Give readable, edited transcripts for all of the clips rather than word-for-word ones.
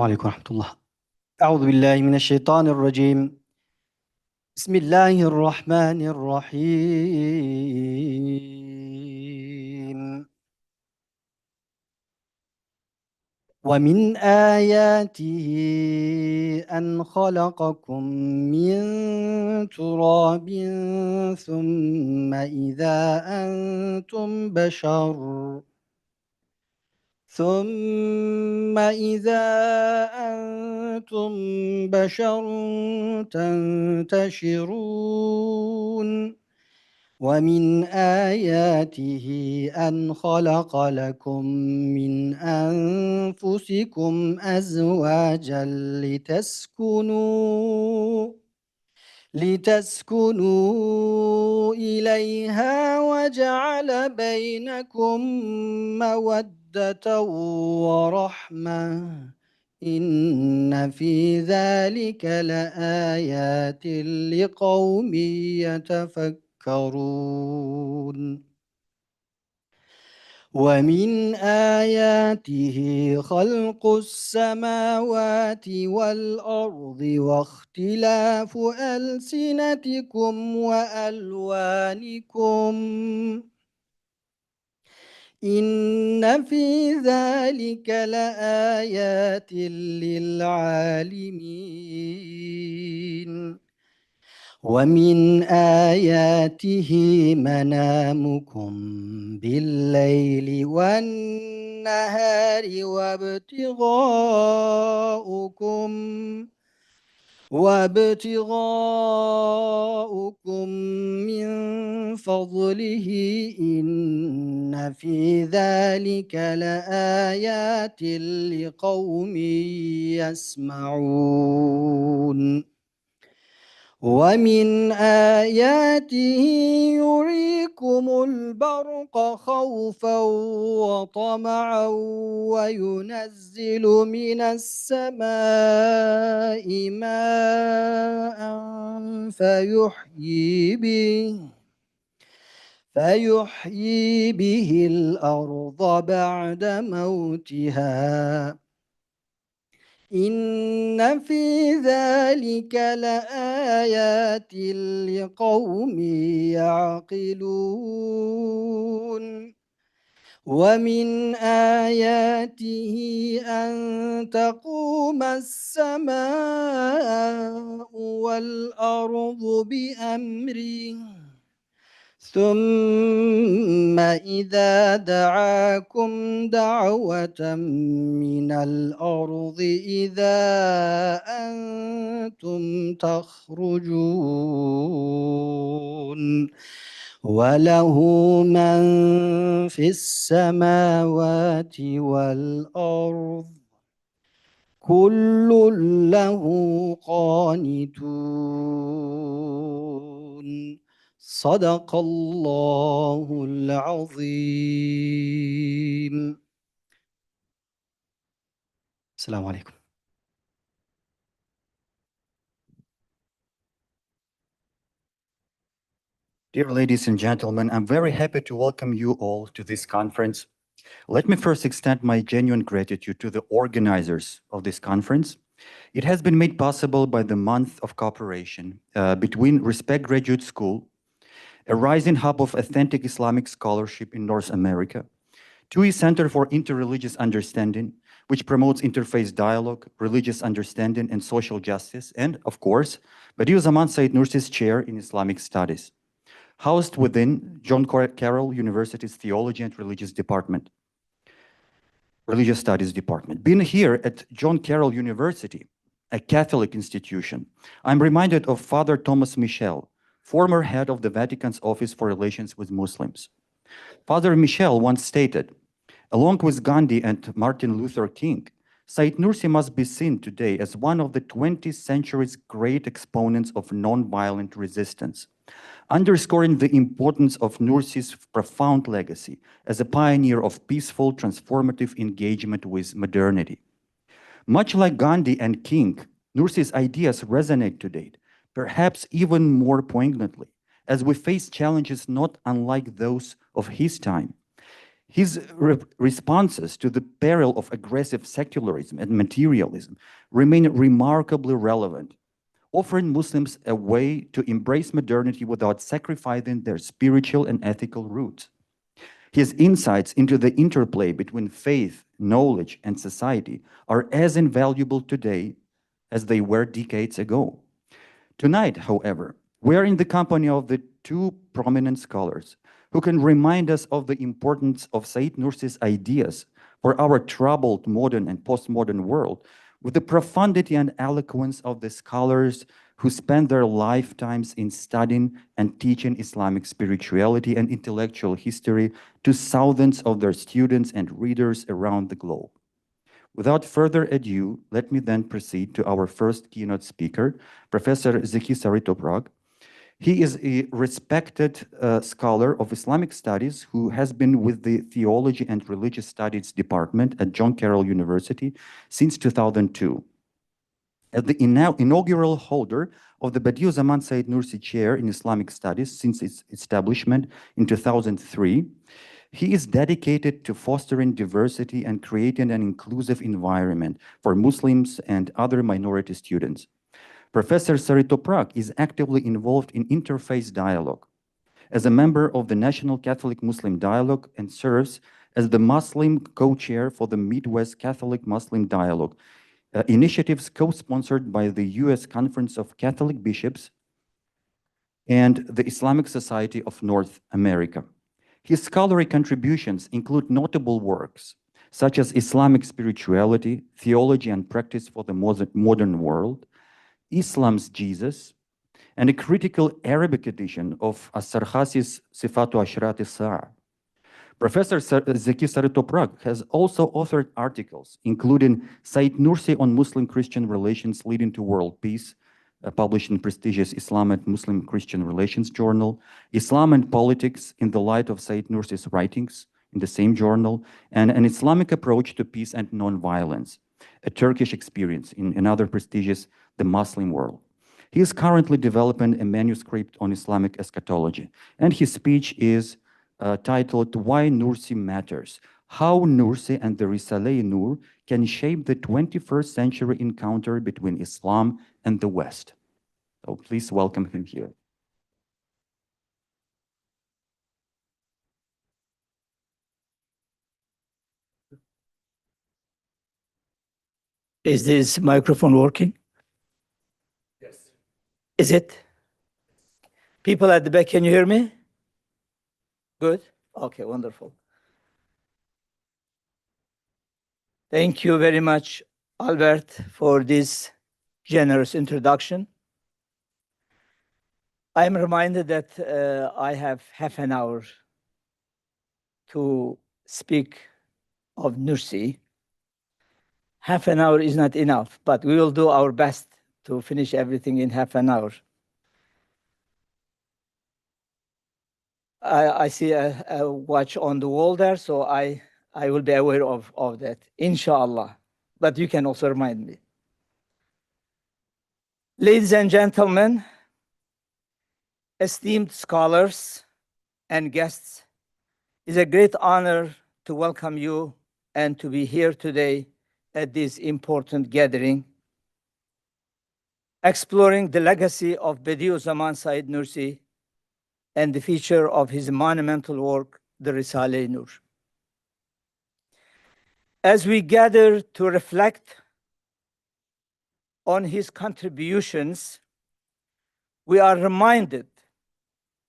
عليكم ورحمة الله. أعوذ بالله من الشيطان الرجيم. بسم الله الرحمن الرحيم. ومن آياته أن خلقكم من تراب ثم إذا أنتم بشر تنتشرون. ومن آياته أن خلق لكم من أنفسكم أزواجا لتسكنوا إليها وجعل بينكم مودة ورحمة إن في ذلك لآيات لقوم يتفكرون. ومن آياته خلق السماوات والأرض واختلاف ألسنتكم وألوانكم إن في ذلك لآيات للعالمين. ومن آياته منامكم بالليل والنهار وابتغاؤكم من فضله إن في ذلك لآيات لقوم يسمعون. ومن آياته يريكم البرق خوفا وطمعا وينزل من السماء ماء فيحيي به الأرض بعد موتها إن في ذلك لآيات لقوم يعقلون. ومن آياته أن تقوم السماء والأرض بأمره ثم إذا دعاكم دعوة من الأرض إذا أنتم تخرجون. وله من في السماوات والأرض كل له قانتون. صدق الله العظيم. السلام عليكم. Dear ladies and gentlemen, I'm very happy to welcome you all to this conference. Let me first extend my genuine gratitude to the organizers of this conference. It has been made possible by the month of cooperation between Respect Graduate School, a rising hub of authentic Islamic scholarship in North America, TUI Center for Interreligious Understanding, which promotes interfaith dialogue, religious understanding, and social justice, and, of course, Badiou Zaman Said Nursi's Chair in Islamic Studies, housed within John Carroll University's Theology and Religious Studies Department. Being here at John Carroll University, a Catholic institution, I'm reminded of Father Thomas Michel, former head of the Vatican's Office for Relations with Muslims. Father Michel once stated, along with Gandhi and Martin Luther King, Said Nursi must be seen today as one of the 20th century's great exponents of nonviolent resistance, underscoring the importance of Nursi's profound legacy as a pioneer of peaceful, transformative engagement with modernity. Much like Gandhi and King, Nursi's ideas resonate today, perhaps even more poignantly, as we face challenges not unlike those of his time. His responses to the peril of aggressive secularism and materialism remain remarkably relevant, offering Muslims a way to embrace modernity without sacrificing their spiritual and ethical roots. His insights into the interplay between faith, knowledge, and society are as invaluable today as they were decades ago. Tonight, however, we are in the company of the two prominent scholars who can remind us of the importance of Said Nursi's ideas for our troubled modern and postmodern world, with the profundity and eloquence of the scholars who spend their lifetimes in studying and teaching Islamic spirituality and intellectual history to thousands of their students and readers around the globe. Without further ado, let me then proceed to our first keynote speaker, Professor Zeki Saritoprak. He is a respected scholar of Islamic studies who has been with the Theology and Religious Studies Department at John Carroll University since 2002. As the inaugural holder of the Badiüzzaman Said Nursi Chair in Islamic Studies since its establishment in 2003, he is dedicated to fostering diversity and creating an inclusive environment for Muslims and other minority students. Professor Saritoprak is actively involved in interfaith dialogue as a member of the National Catholic Muslim Dialogue and serves as the Muslim co-chair for the Midwest Catholic Muslim Dialogue, initiatives co-sponsored by the U.S. Conference of Catholic Bishops and the Islamic Society of North America. His scholarly contributions include notable works such as Islamic Spirituality, Theology and Practice for the Modern World, Islam's Jesus, and a critical Arabic edition of As-Sarkhasi's Sifatu Ashrat As-Sa'a. Professor Zeki Saritoprak has also authored articles, including Said Nursi on Muslim-Christian Relations Leading to World Peace, published in prestigious Islam and Muslim-Christian Relations Journal, Islam and Politics in the Light of Said Nursi's Writings, in the same journal, and An Islamic Approach to Peace and Nonviolence, a Turkish experience in another prestigious The Muslim World. He is currently developing a manuscript on Islamic eschatology, and his speech is titled Why Nursi Matters, How Nursi and the Risale-i Nur Can Shape the 21st Century Encounter Between Islam and the West. So please welcome him here. Is this microphone working? Yes. Is it? People at the back, can you hear me? Good? Okay, wonderful. Thank you very much, Albert, for this generous introduction. I'm reminded that I have half an hour to speak of Nursi. Half an hour is not enough, but we will do our best to finish everything in half an hour. I see a watch on the wall there, so I will be aware of that, inshallah. But you can also remind me. Ladies and gentlemen, esteemed scholars and guests, it's a great honor to welcome you and to be here today at this important gathering, exploring the legacy of Badiüzzaman Said Nursi and the feature of his monumental work, the Risale-i Nur. As we gather to reflect on his contributions, we are reminded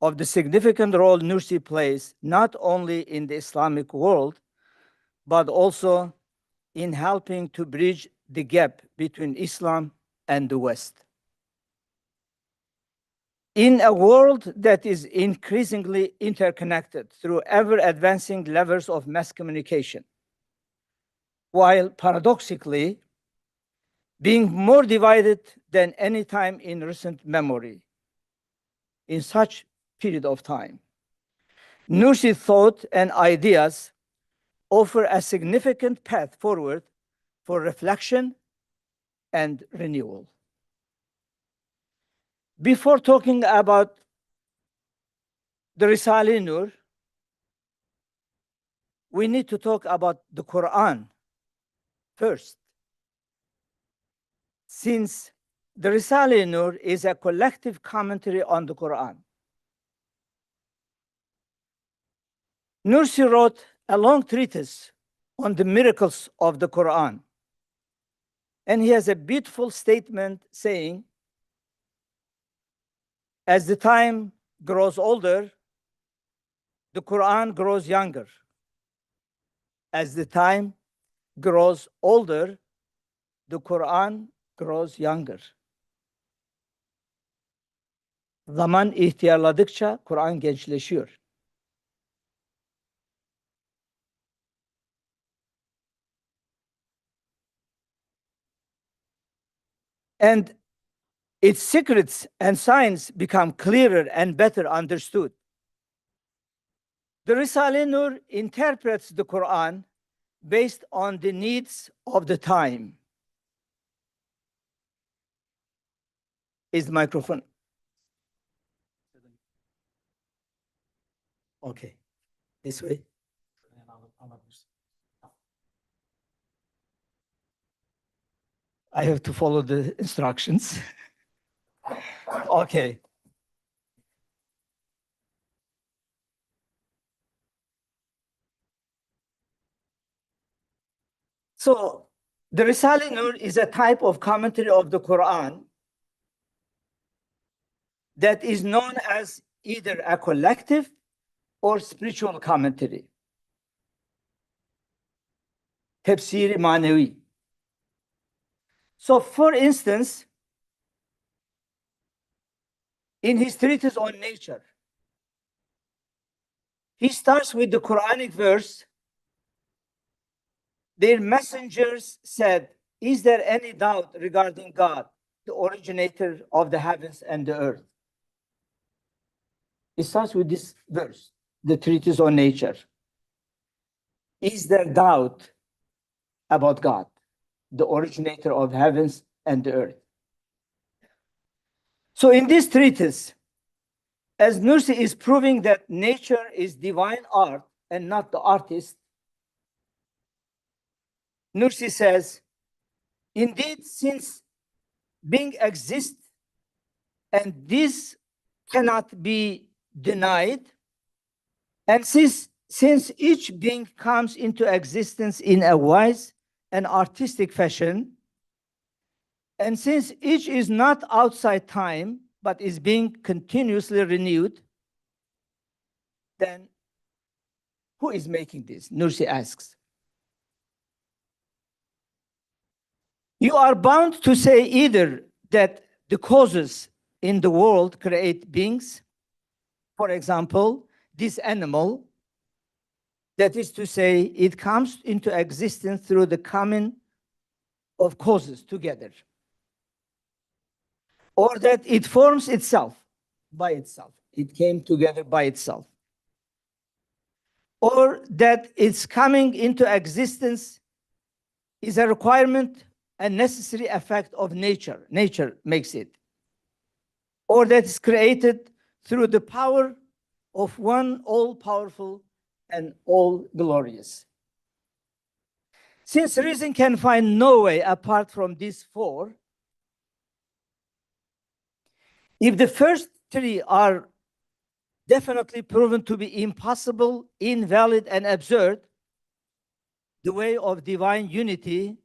of the significant role Nursi plays not only in the Islamic world, but also in helping to bridge the gap between Islam and the West. In a world that is increasingly interconnected through ever-advancing levels of mass communication, while paradoxically being more divided than any time in recent memory, in such period of time, Nursi thought and ideas offer a significant path forward for reflection and renewal. Before talking about the Risale-i Nur, we need to talk about the Quran first, since the Risale-i Nur is a collective commentary on the Quran. Nursi wrote a long treatise on the miracles of the Quran. And he has a beautiful statement saying, as the time grows older, the Quran grows younger. As the time grows older, the Quran grows younger. Zaman ihtiyarladıkça Kur'an gençleşiyor. And its secrets and signs become clearer and better understood. The Risale-i Nur interprets the Quran based on the needs of the time. Is the microphone? Okay, this way. I have to follow the instructions. Okay. So the Risale-i Nur is a type of commentary of the Quran that is known as either a collective or spiritual commentary. Tefsir-i manevi. So for instance, in his treatise on nature, he starts with the Quranic verse, their messengers said, is there any doubt regarding God, the originator of the heavens and the earth? It starts with this verse, the treatise on nature. Is there doubt about God, the originator of heavens and the earth? So in this treatise, as Nursi is proving that nature is divine art and not the artist, Nursi says, indeed, since being exists, and this cannot be denied, and since each being comes into existence in a wise and artistic fashion, and since each is not outside time, but is being continuously renewed, then who is making this? Nursi asks. You are bound to say either that the causes in the world create beings, for example, this animal, that is to say, it comes into existence through the coming of causes together, or that it forms itself by itself. It came together by itself. Or that its coming into existence is a requirement and necessary effect of nature. Nature makes it. Or that is created through the power of one all-powerful and all-glorious. Since reason can find no way apart from these four, if the first three are definitely proven to be impossible, invalid, and absurd, the way of divine unity,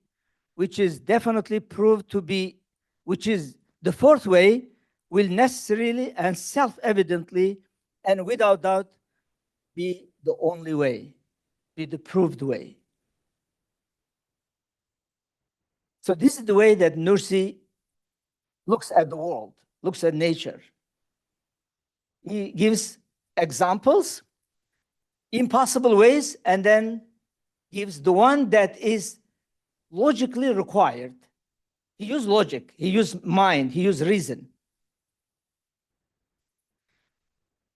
which is definitely proved to be, which is the fourth way, will necessarily and self-evidently and without doubt be the only way, be the proved way. So this is the way that Nursi looks at the world, looks at nature. He gives examples, impossible ways, and then gives the one that is logically required. He used logic, he used mind, he used reason.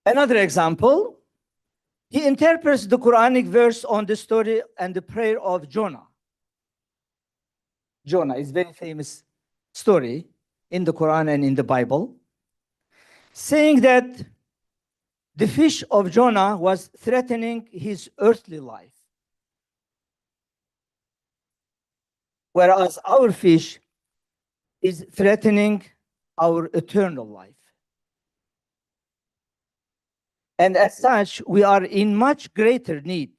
Another example, he interprets the Quranic verse on the story and the prayer of Jonah. Jonah is a very famous story in the Quran and in the Bible, saying that the fish of Jonah was threatening his earthly life. whereas our fish is threatening our eternal life. And as such, we are in much greater need,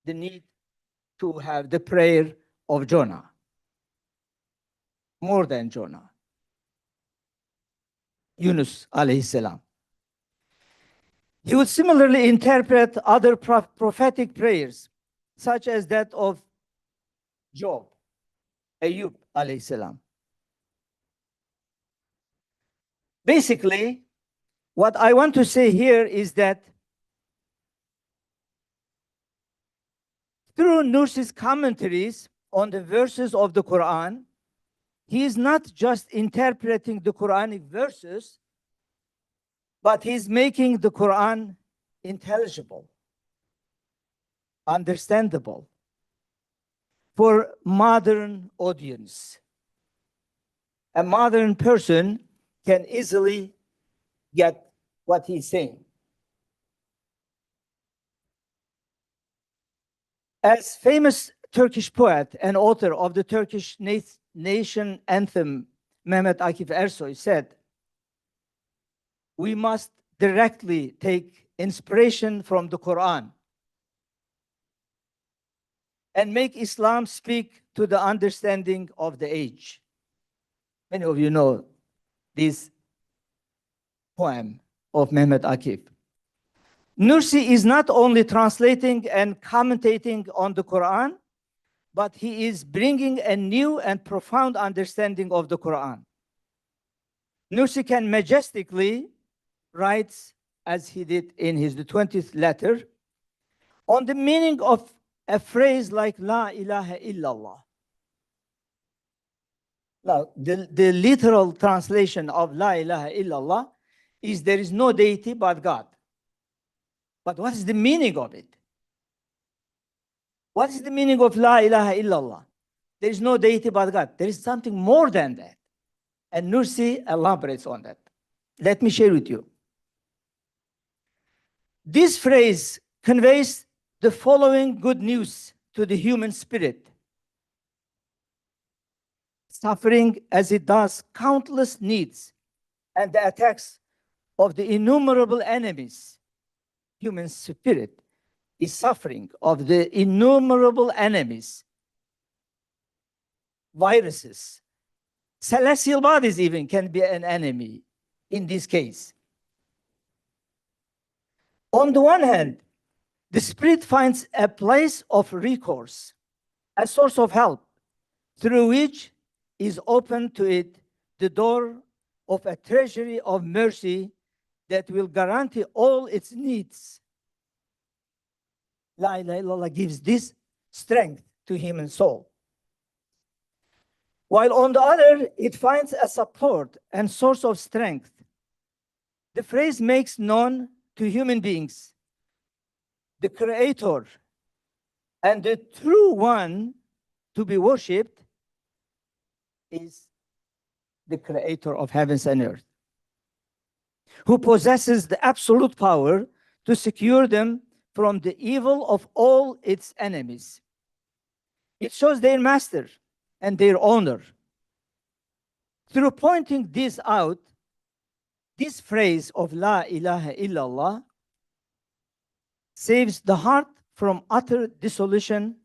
the need to have the prayer of Jonah, more than Jonah, Yunus alayhi salam. He would similarly interpret other prophetic prayers, such as that of Job, Ayub alayhi salam. Basically, what I want to say here is that through Nursi's commentaries on the verses of the Quran, he is not just interpreting the Quranic verses, but he's making the Quran intelligible, understandable for modern audience. A modern person can easily get what he's saying. As famous Turkish poet and author of the Turkish nation anthem, Mehmet Akif Ersoy, said, "We must directly take inspiration from the Quran and make Islam speak to the understanding of the age." Many of you know this poem of Mehmet Akif. Nursi is not only translating and commentating on the Quran, but he is bringing a new and profound understanding of the Quran. Nursi can majestically write, as he did in his 20th letter, on the meaning of a phrase like La ilaha illallah. Now, the literal translation of La ilaha illallah is there is no deity but God. But what is the meaning of it? What is the meaning of La ilaha illallah? There is no deity but God. There is something more than that. And Nursi elaborates on that. Let me share with you. This phrase conveys the following good news to the human spirit. Suffering as it does countless needs and the attacks of the innumerable enemies, human spirit is suffering of the innumerable enemies, viruses, celestial bodies even can be an enemy in this case. On the one hand, the spirit finds a place of recourse, a source of help, through which is open to it the door of a treasury of mercy that will guarantee all its needs. La ilaha illallah gives this strength to human soul. While on the other, it finds a support and source of strength. The phrase makes known to human beings the Creator and the true one to be worshipped is the Creator of heavens and earth, who possesses the absolute power to secure them from the evil of all its enemies. It shows their master and their owner. Through pointing this out, this phrase of La ilaha illallah saves the heart from utter dissolution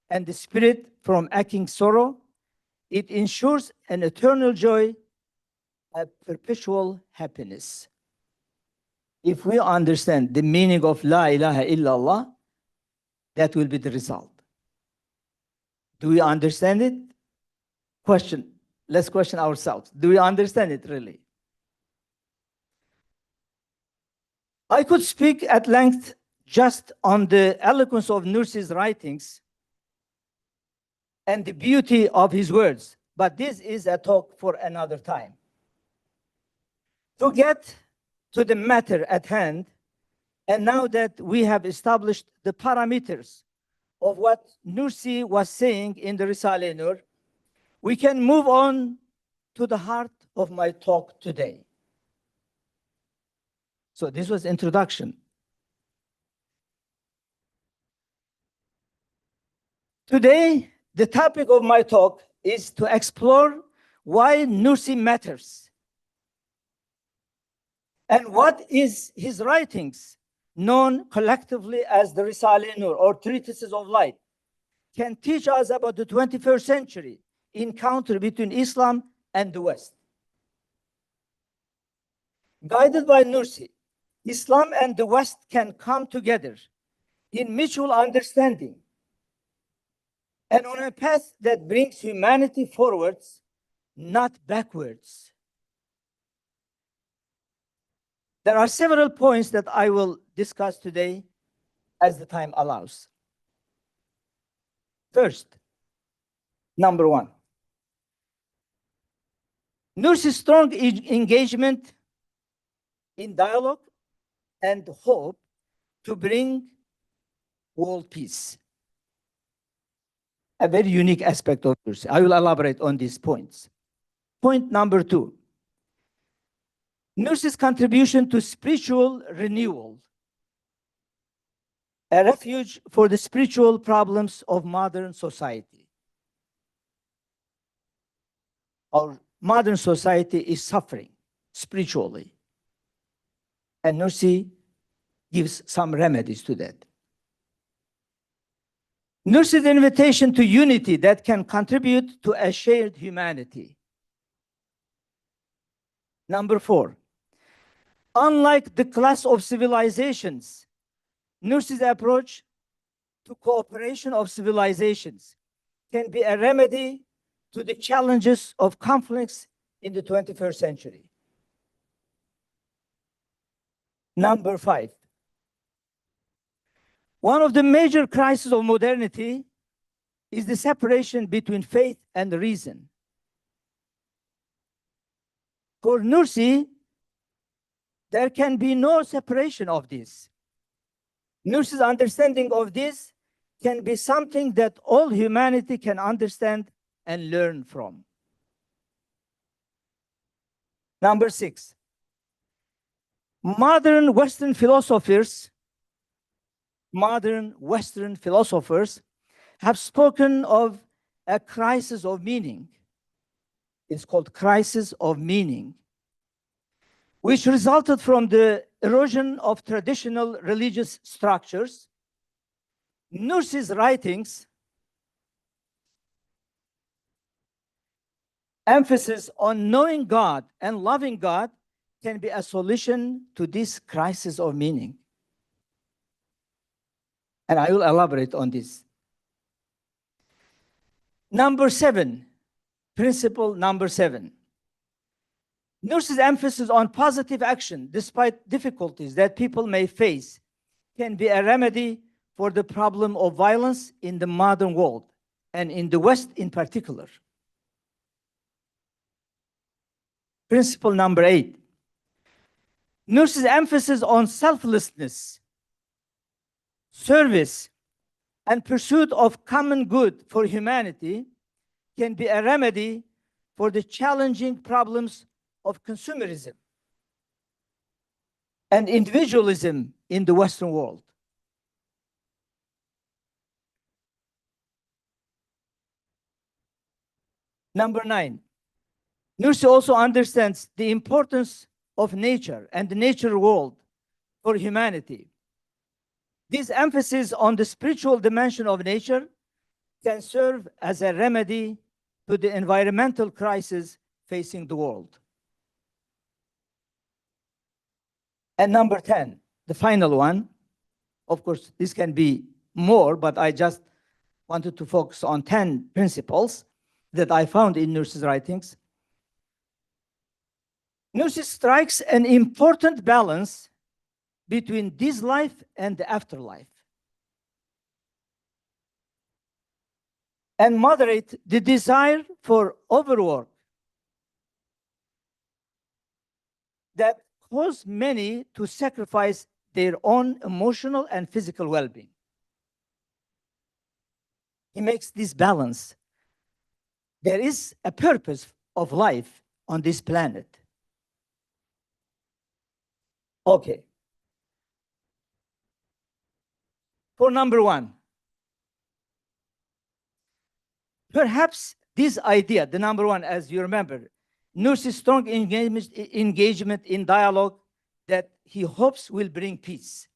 and the spirit from aching sorrow. It ensures an eternal joy, a perpetual happiness. If we understand the meaning of La ilaha illallah, that will be the result. Do we understand it? Let's question ourselves. Do we understand it really? I could speak at length just on the eloquence of Nursi's writings and the beauty of his words, but this is a talk for another time. To get to the matter at hand, and now that we have established the parameters of what Nursi was saying in the Risale-i Nur, we can move on to the heart of my talk today. So this was introduction. Today, the topic of my talk is to explore why Nursi matters and what is his writings, known collectively as the Risale-i Nur or Treatises of Light, can teach us about the 21st century encounter between Islam and the West. Guided by Nursi, Islam and the West can come together in mutual understanding and on a path that brings humanity forwards, not backwards. There are several points that I will discuss today as the time allows. First, number one, Nursi's strong engagement in dialogue and hope to bring world peace. A very unique aspect of Nursi. I will elaborate on these points. Point number two, Nursi's contribution to spiritual renewal, a refuge for the spiritual problems of modern society. Our modern society is suffering spiritually, and Nursi gives some remedies to that. Nursi's invitation to unity that can contribute to a shared humanity. Number four, unlike the class of civilizations, Nursi's approach to cooperation of civilizations can be a remedy to the challenges of conflicts in the 21st century. Number five, one of the major crises of modernity is the separation between faith and reason. For Nursi, there can be no separation of this. Nursi's understanding of this can be something that all humanity can understand and learn from. Number six, modern Western philosophers have spoken of a crisis of meaning. It's called crisis of meaning, which resulted from the erosion of traditional religious structures. Nursi's writings emphasis on knowing God and loving God can be a solution to this crisis of meaning. And I will elaborate on this. Number seven, principle number seven. Nursi's emphasis on positive action, despite difficulties that people may face, can be a remedy for the problem of violence in the modern world, and in the West in particular. Principle number eight. Nursi's emphasis on selflessness, service, and pursuit of common good for humanity can be a remedy for the challenging problems of consumerism and individualism in the Western world. Number nine, Nursi also understands the importance of nature and the natural world for humanity. This emphasis on the spiritual dimension of nature can serve as a remedy to the environmental crisis facing the world. And number 10, the final one, of course, this can be more, but I just wanted to focus on 10 principles that I found in Nursi's writings. Nursi strikes an important balance between this life and the afterlife, and moderate the desire for overwork that cause many to sacrifice their own emotional and physical well-being. He makes this balance. There is a purpose of life on this planet. Okay. For number one, Perhaps this idea, the number one, as you remember, Nursi's strong engagement in dialogue that he hopes will bring peace.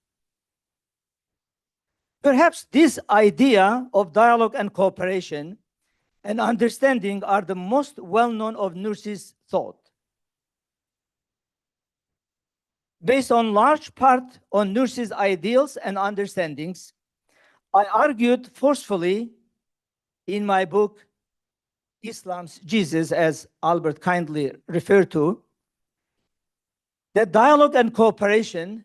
Perhaps this idea of dialogue and cooperation and understanding are the most well-known of Nursi's thought. Based on large part on Nursi's ideals and understandings, I argued forcefully in my book, Islam's Jesus, as Albert kindly referred to, that dialogue and cooperation,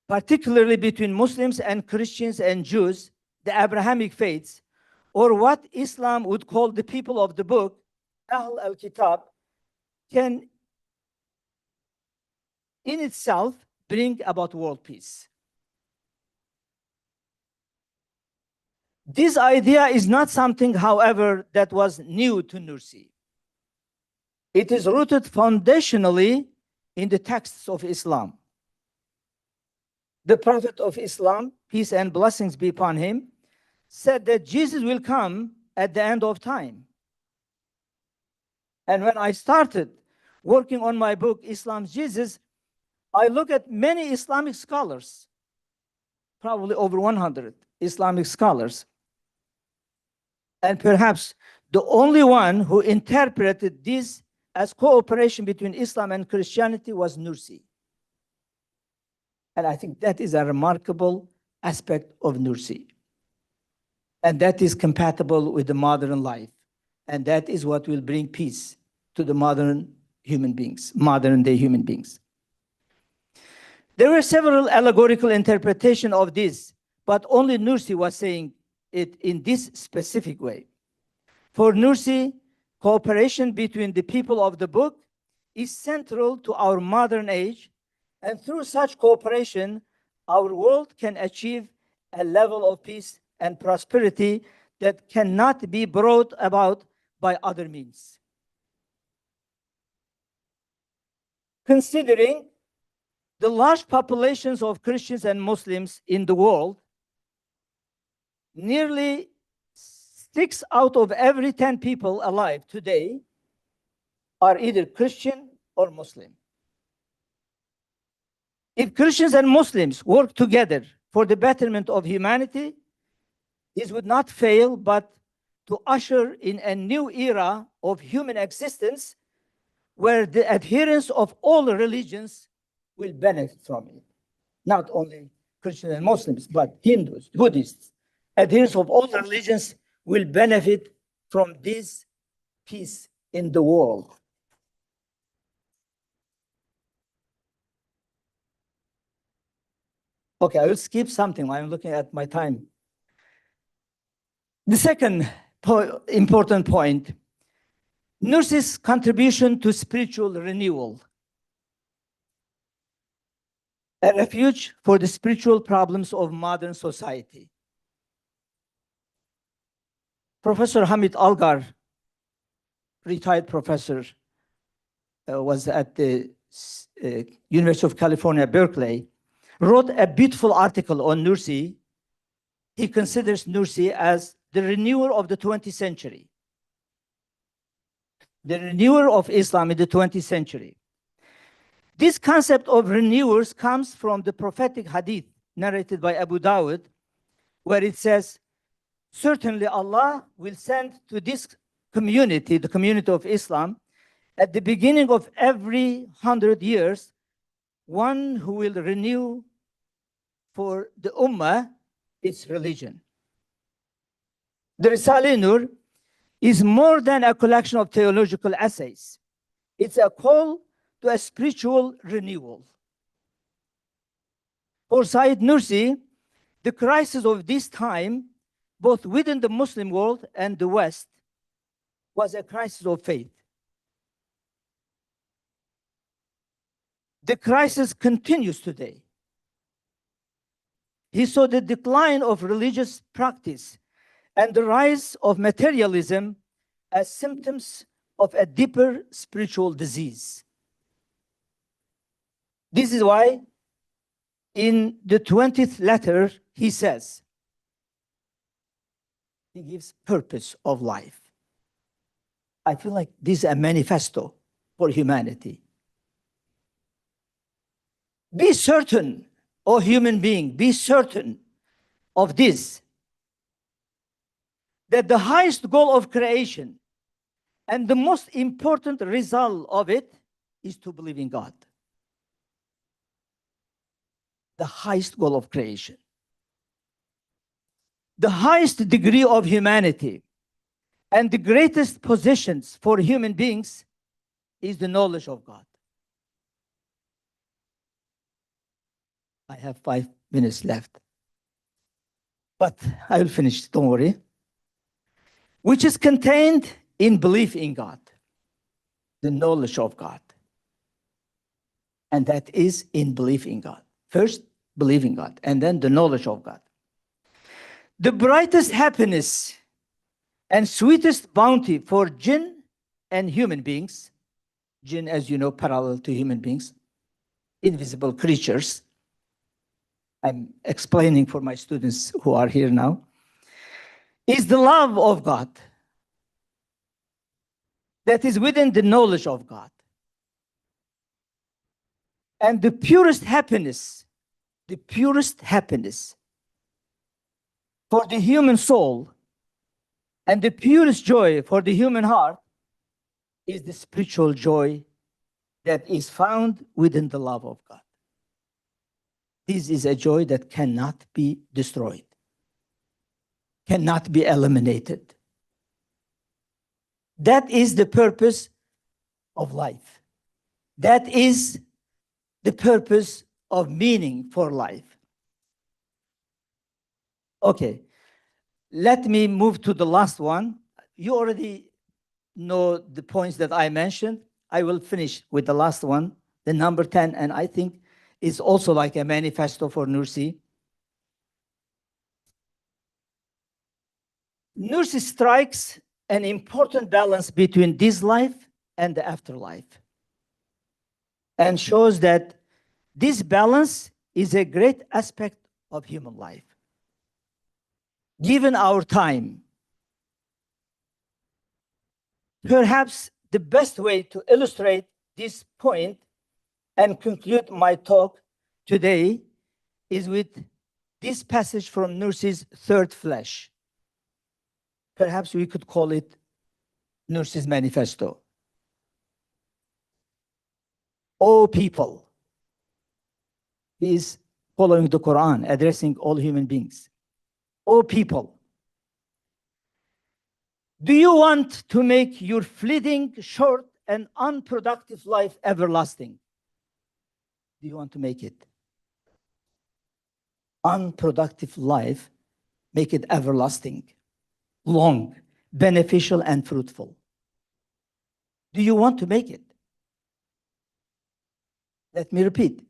particularly between Muslims and Christians and Jews, the Abrahamic faiths, or what Islam would call the people of the book, Ahl al-Kitab, can in itself bring about world peace. This idea is not something, however, that was new to Nursi. It is rooted foundationally in the texts of Islam. The Prophet of Islam, peace and blessings be upon him, said that Jesus will come at the end of time. And when I started working on my book, Islam's Jesus, I look at many Islamic scholars, probably over 100 Islamic scholars. And perhaps the only one who interpreted this as cooperation between Islam and Christianity was Nursi. And I think that is a remarkable aspect of Nursi. And that is compatible with the modern life. And that is what will bring peace to the modern human beings, modern day human beings. There were several allegorical interpretations of this, but only Nursi was saying it in this specific way. For Nursi, cooperation between the people of the book is central to our modern age, and through such cooperation, our world can achieve a level of peace and prosperity that cannot be brought about by other means. Considering the large populations of Christians and Muslims in the world, nearly 6 out of every 10 people alive today are either Christian or Muslim. If Christians and Muslims work together for the betterment of humanity, this would not fail but to usher in a new era of human existence where the adherents of all religions will benefit from it. Not only Christians and Muslims, but Hindus, Buddhists, adherents of all religions will benefit from this peace in the world. Okay, I will skip something. I'm looking at my time. The second important point, Nursi's contribution to spiritual renewal. A refuge for the spiritual problems of modern society. Professor Hamid Algar, retired professor, was at the University of California, Berkeley, wrote a beautiful article on Nursi. He considers Nursi as the renewer of the 20th century. The renewer of Islam in the 20th century. This concept of renewers comes from the prophetic hadith narrated by Abu Dawud, where it says, certainly Allah will send to this community, the community of Islam, at the beginning of every 100 years, one who will renew for the Ummah its religion. The Risale-i Nur is more than a collection of theological essays. It's a call to a spiritual renewal. For Sayyid Nursi, the crisis of this time, both within the Muslim world and the West, was a crisis of faith. The crisis continues today. He saw the decline of religious practice and the rise of materialism as symptoms of a deeper spiritual disease. This is why in the 20th letter, he says, He gives purpose of life. I feel like this is a manifesto for humanity. Be certain, O human being, be certain of this, that the highest goal of creation and the most important result of it is to believe in God. The highest goal of creation. The highest degree of humanity and the greatest positions for human beings is the knowledge of God. I have 5 minutes left, but I will finish, don't worry. Which is contained in belief in God, the knowledge of God. And that is in belief in God. First, believe in God, and then the knowledge of God. The brightest happiness and sweetest bounty for jinn and human beings, jinn, as you know, parallel to human beings, invisible creatures. I'm explaining for my students who are here now, is the love of God that is within the knowledge of God. And the purest happiness for the human soul and the purest joy for the human heart is the spiritual joy that is found within the love of God. This is a joy that cannot be destroyed, cannot be eliminated. That is the purpose of life. That is the purpose of meaning for life. Okay, let me move to the last one. You already know the points that I mentioned. I will finish with the last one, the number 10, and I think it's also like a manifesto for Nursi. Nursi strikes an important balance between this life and the afterlife, and shows that this balance is a great aspect of human life. Given our time, perhaps the best way to illustrate this point and conclude my talk today is with this passage from Nursi's Third Flesh. Perhaps we could call it Nursi's Manifesto. O people, he is following the Quran, addressing all human beings. O people, do you want to make your fleeting, short, and unproductive life everlasting? Do you want to make it? Unproductive life, make it everlasting, long, beneficial, and fruitful. Do you want to make it? Let me repeat.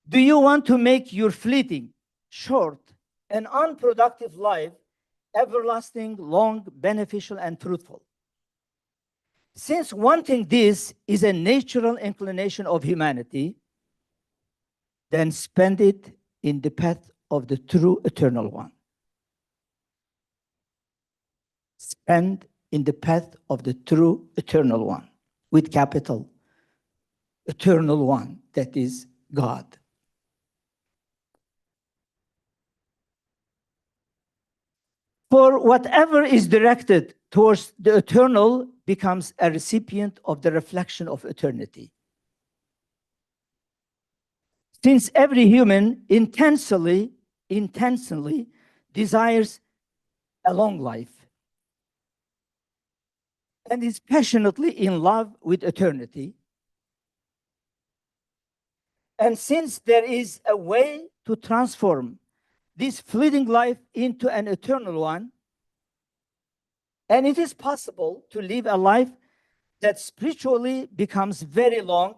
Do you want to make your fleeting, short, and unproductive life everlasting, long, beneficial, and fruitful? Since wanting this is a natural inclination of humanity, then spend it in the path of the true eternal one. Spend in the path of the true eternal one, with capital, eternal one, that is God. For whatever is directed towards the eternal becomes a recipient of the reflection of eternity. Since every human intentionally desires a long life and is passionately in love with eternity, and since there is a way to transform this fleeting life into an eternal one, and it is possible to live a life that spiritually becomes very long,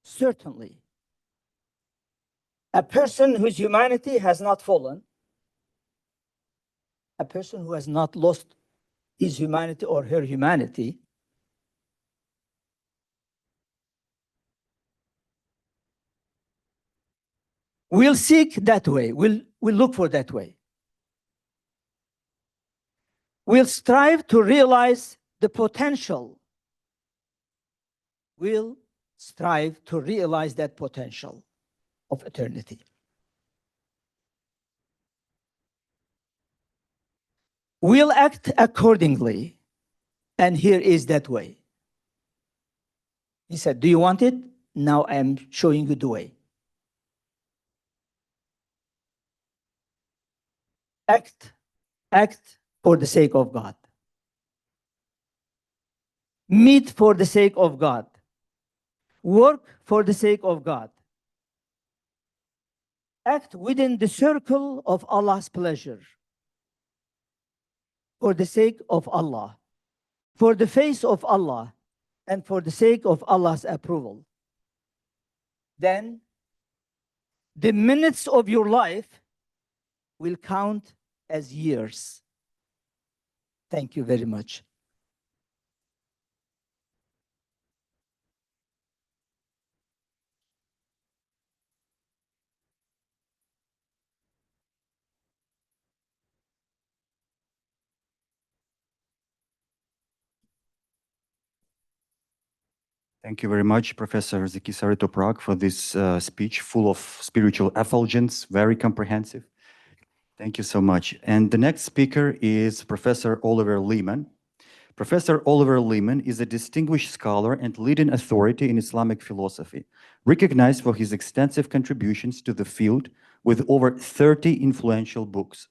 certainly a person whose humanity has not fallen, a person who has not lost his humanity or her humanity, will seek that way, will look for that way. We'll strive to realize the potential. We'll strive to realize that potential of eternity. We'll act accordingly, and here is that way. He said, do you want it? Now I am showing you the way. Act for the sake of God. Meet for the sake of God. Work for the sake of God. Act within the circle of Allah's pleasure. For the sake of Allah. For the face of Allah. And for the sake of Allah's approval. Then the minutes of your life will count as years. Thank you very much. Thank you very much, Professor Zeki Saritoprak, for this speech full of spiritual effulgence, very comprehensive. Thank you so much. And the next speaker is Professor Oliver Leaman. Professor Oliver Leaman is a distinguished scholar and leading authority in Islamic philosophy, recognized for his extensive contributions to the field with over 30 influential books.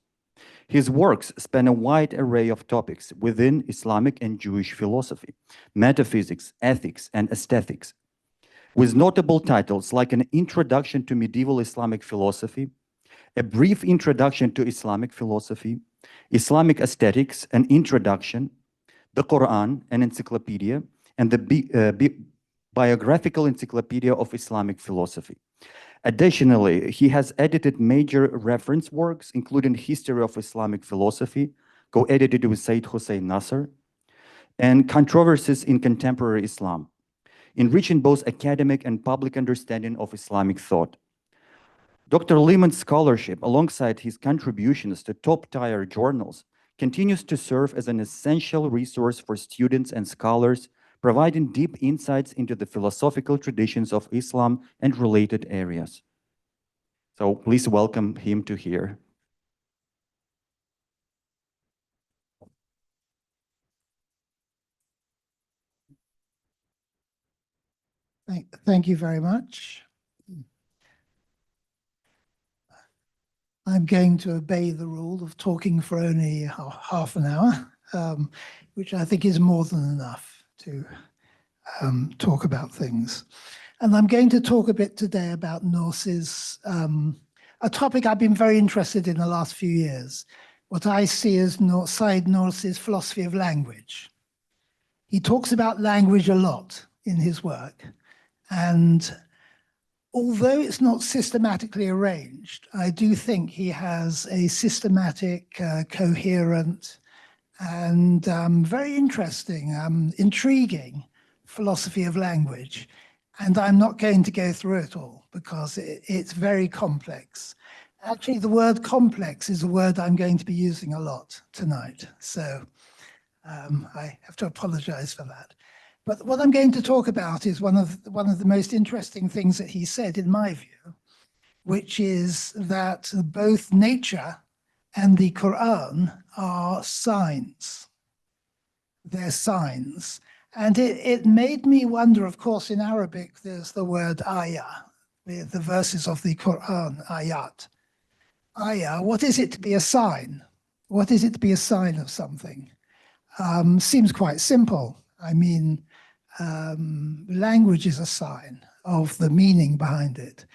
His works span a wide array of topics within Islamic and Jewish philosophy, metaphysics, ethics, and aesthetics, with notable titles like An Introduction to Medieval Islamic Philosophy, A Brief Introduction to Islamic Philosophy, Islamic Aesthetics, An Introduction, the Qur'an, an Encyclopedia, and the Biographical Encyclopedia of Islamic Philosophy. Additionally, he has edited major reference works, including History of Islamic Philosophy, co-edited with Sayyid Hussein Nasr, and Controversies in Contemporary Islam, enriching both academic and public understanding of Islamic thought. Dr. Leaman's scholarship, alongside his contributions to top-tier journals, continues to serve as an essential resource for students and scholars, providing deep insights into the philosophical traditions of Islam and related areas. So please welcome him to here. Thank you very much. I'm going to obey the rule of talking for only half an hour, which I think is more than enough to talk about things. And I'm going to talk a bit today about Nursi's, a topic I've been very interested in the last few years, what I see as Said Nursi's philosophy of language. He talks about language a lot in his work, and although it's not systematically arranged, I do think he has a systematic, coherent, and very interesting, intriguing philosophy of language. And I'm not going to go through it all because it's very complex. Actually, the word complex is a word I'm going to be using a lot tonight. So I have to apologize for that. But what I'm going to talk about is one of the most interesting things that he said, in my view, which is that both nature and the Qur'an are signs. They're signs. And it made me wonder, of course, in Arabic, there's the word ayah, the verses of the Qur'an, ayat. Ayah, what is it to be a sign? What is it to be a sign of something? Seems quite simple. I mean, language is a sign of the meaning behind it.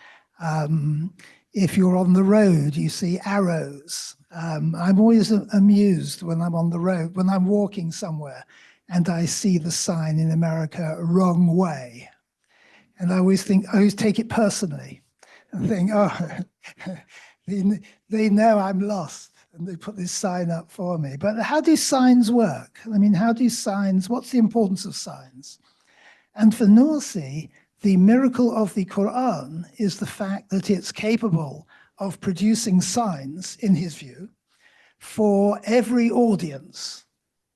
If you're on the road, you see arrows. I'm always amused when I'm on the road, when I'm walking somewhere, and I see the sign in America, wrong way. And I always take it personally and think, oh, they know I'm lost and they put this sign up for me. But how do signs work? I mean, what's the importance of signs? And for Nursi, the miracle of the Qur'an is the fact that it's capable of producing signs, in his view, for every audience.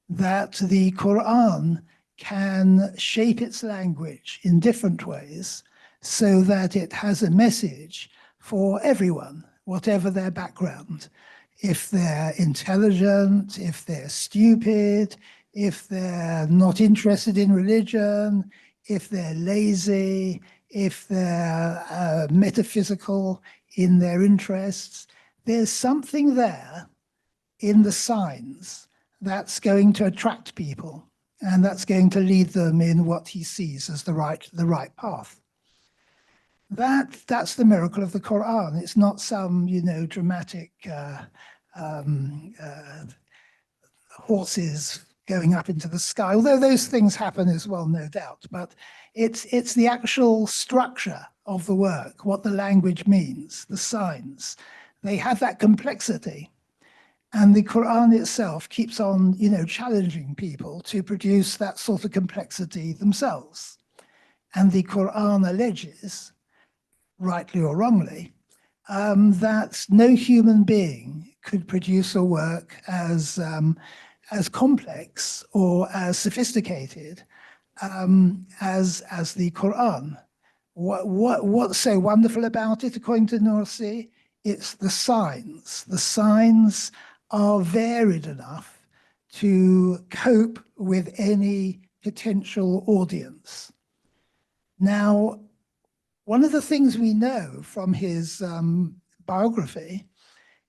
that the Quran can shape its language in different ways so that it has a message for everyone, whatever their background. If they're intelligent, if they're stupid, if they're not interested in religion, if they're lazy, if they're metaphysical in their interests, there's something there in the signs that's going to attract people, and that's going to lead them in what he sees as the right path. That's the miracle of the Quran. It's not some, dramatic horses going up into the sky, although those things happen as well, no doubt. But it's the actual structure of the work, what the language means, the signs. They have that complexity. And the Quran itself keeps on, challenging people to produce that sort of complexity themselves. And the Quran alleges, rightly or wrongly, that no human being could produce a work as complex or as sophisticated as the Quran. What's so wonderful about it, according to Nursi? It's the signs. The signs are varied enough to cope with any potential audience. Now, one of the things we know from his biography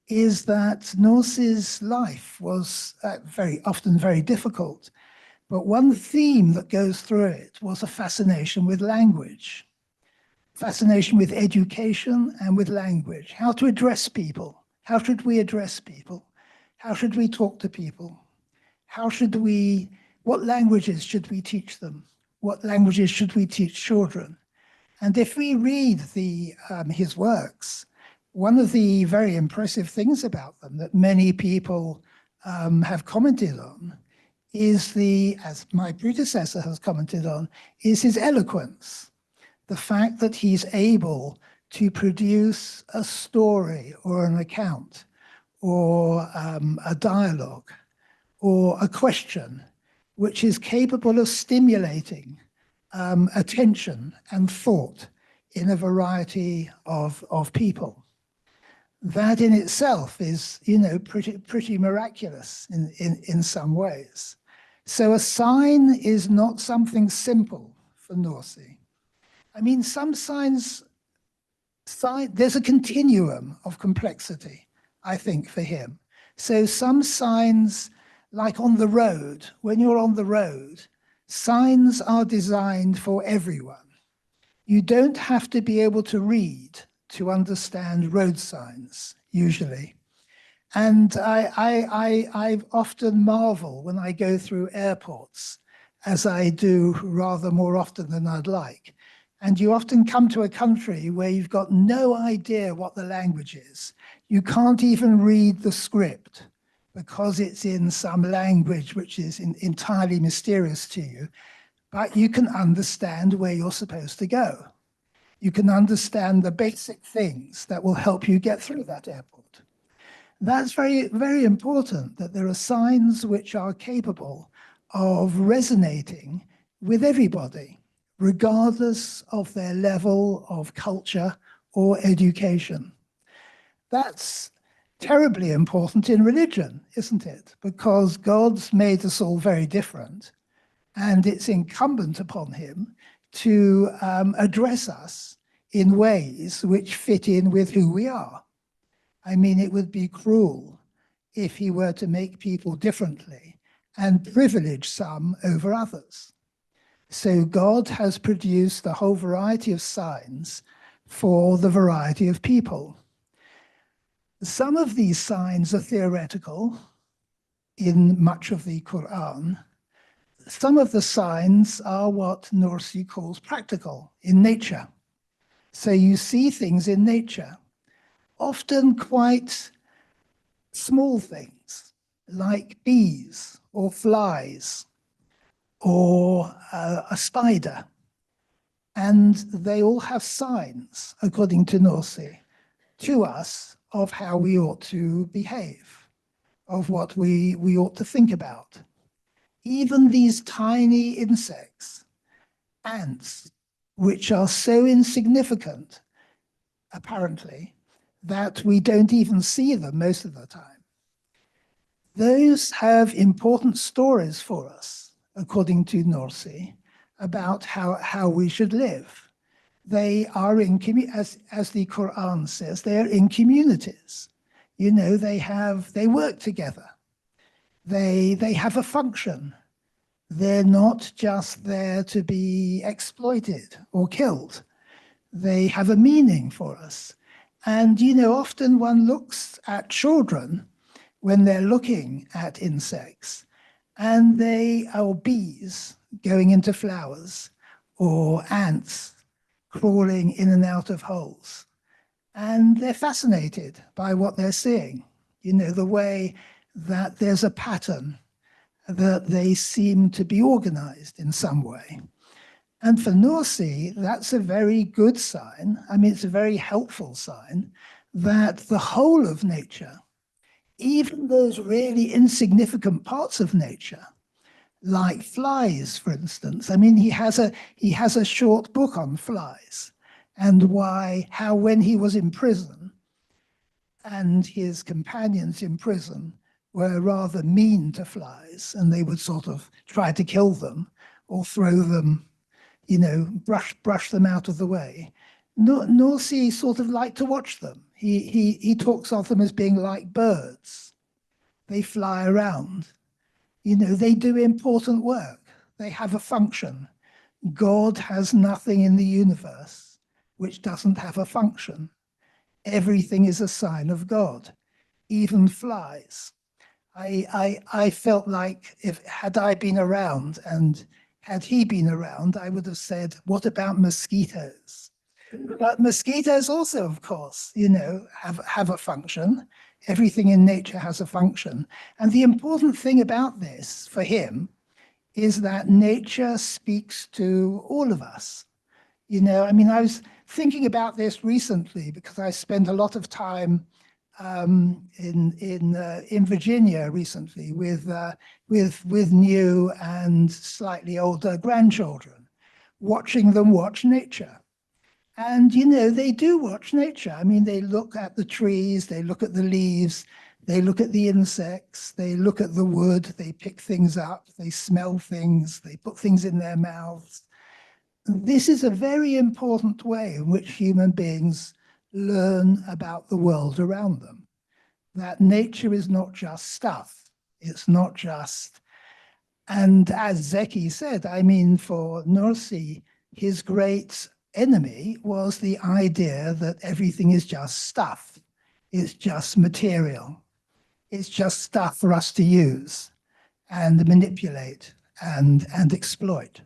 is that Nursi's life was very often very difficult, but one theme that goes through it was a fascination with language, fascination with education and with language, how to address people. How should we address people? How should we talk to people? What languages should we teach them? What languages should we teach children? And if we read his works, one of the very impressive things about them that many people have commented on is as my predecessor has commented on, is his eloquence. The fact that he's able to produce a story or an account or a dialogue or a question which is capable of stimulating attention and thought in a variety of people. That in itself is, pretty miraculous in some ways. So a sign is not something simple for Nursi. I mean, some signs, there's a continuum of complexity, I think, for him. So some signs, like on the road, when you're on the road, signs are designed for everyone. You don't have to be able to read to understand road signs, usually. And I often marvel when I go through airports, as I do rather more often than I'd like. And you often come to a country where you've got no idea what the language is. You can't even read the script because it's in some language which is entirely mysterious to you, but you can understand where you're supposed to go. You can understand the basic things that will help you get through that airport. That's very, very important, that there are signs which are capable of resonating with everybody, regardless of their level of culture or education. That's terribly important in religion, isn't it? Because God's made us all very different, and it's incumbent upon him to address us in ways which fit in with who we are. I mean, it would be cruel if he were to make people differently and privilege some over others. So God has produced a whole variety of signs for the variety of people. Some of these signs are theoretical in much of the Qur'an. Some of the signs are what Nursi calls practical in nature. So you see things in nature, often quite small things like bees or flies or a spider. And they all have signs, according to Nursi, to us of how we ought to behave, of what we ought to think about. even these tiny insects, ants, which are so insignificant, apparently, that we don't even see them most of the time. Those have important stories for us, according to Nursi, about how we should live. They are in, as the Qur'an says, they are in communities. You know, they work together. They have a function. They're not just there to be exploited or killed. They have a meaning for us. And, you know, often one looks at children when they're looking at insects, and or bees going into flowers, or ants crawling in and out of holes. And they're fascinated by what they're seeing. You know, the way that there's a pattern, that they seem to be organized in some way. And for Nursi, that's a very good sign. I mean, it's a very helpful sign that the whole of nature, even those really insignificant parts of nature, like flies, for instance. I mean, he has a short book on flies and how when he was in prison and his companions in prison were rather mean to flies, and they would sort of try to kill them or throw them, you know, brush them out of the way. Nursi sort of liked to watch them. He talks of them as being like birds. They fly around. You know, they do important work. They have a function. God has nothing in the universe which doesn't have a function. Everything is a sign of God, even flies. I felt like had I been around and had he been around, I would have said, what about mosquitoes? But mosquitoes also, of course, you know, have a function. Everything in nature has a function. And the important thing about this for him is that nature speaks to all of us. You know, I mean, I was thinking about this recently because I spent a lot of time in Virginia recently with new and slightly older grandchildren, watching them watch nature. And, you know, they do watch nature. I mean, they look at the trees, they look at the leaves, they look at the insects, they look at the wood, they pick things up, they smell things, they put things in their mouths. This is a very important way in which human beings learn about the world around them. That nature is not just stuff. It's not just, and as Zeki said, I mean, for Nursi, his great enemy was the idea that everything is just stuff. It's just material. It's just stuff for us to use and manipulate and exploit.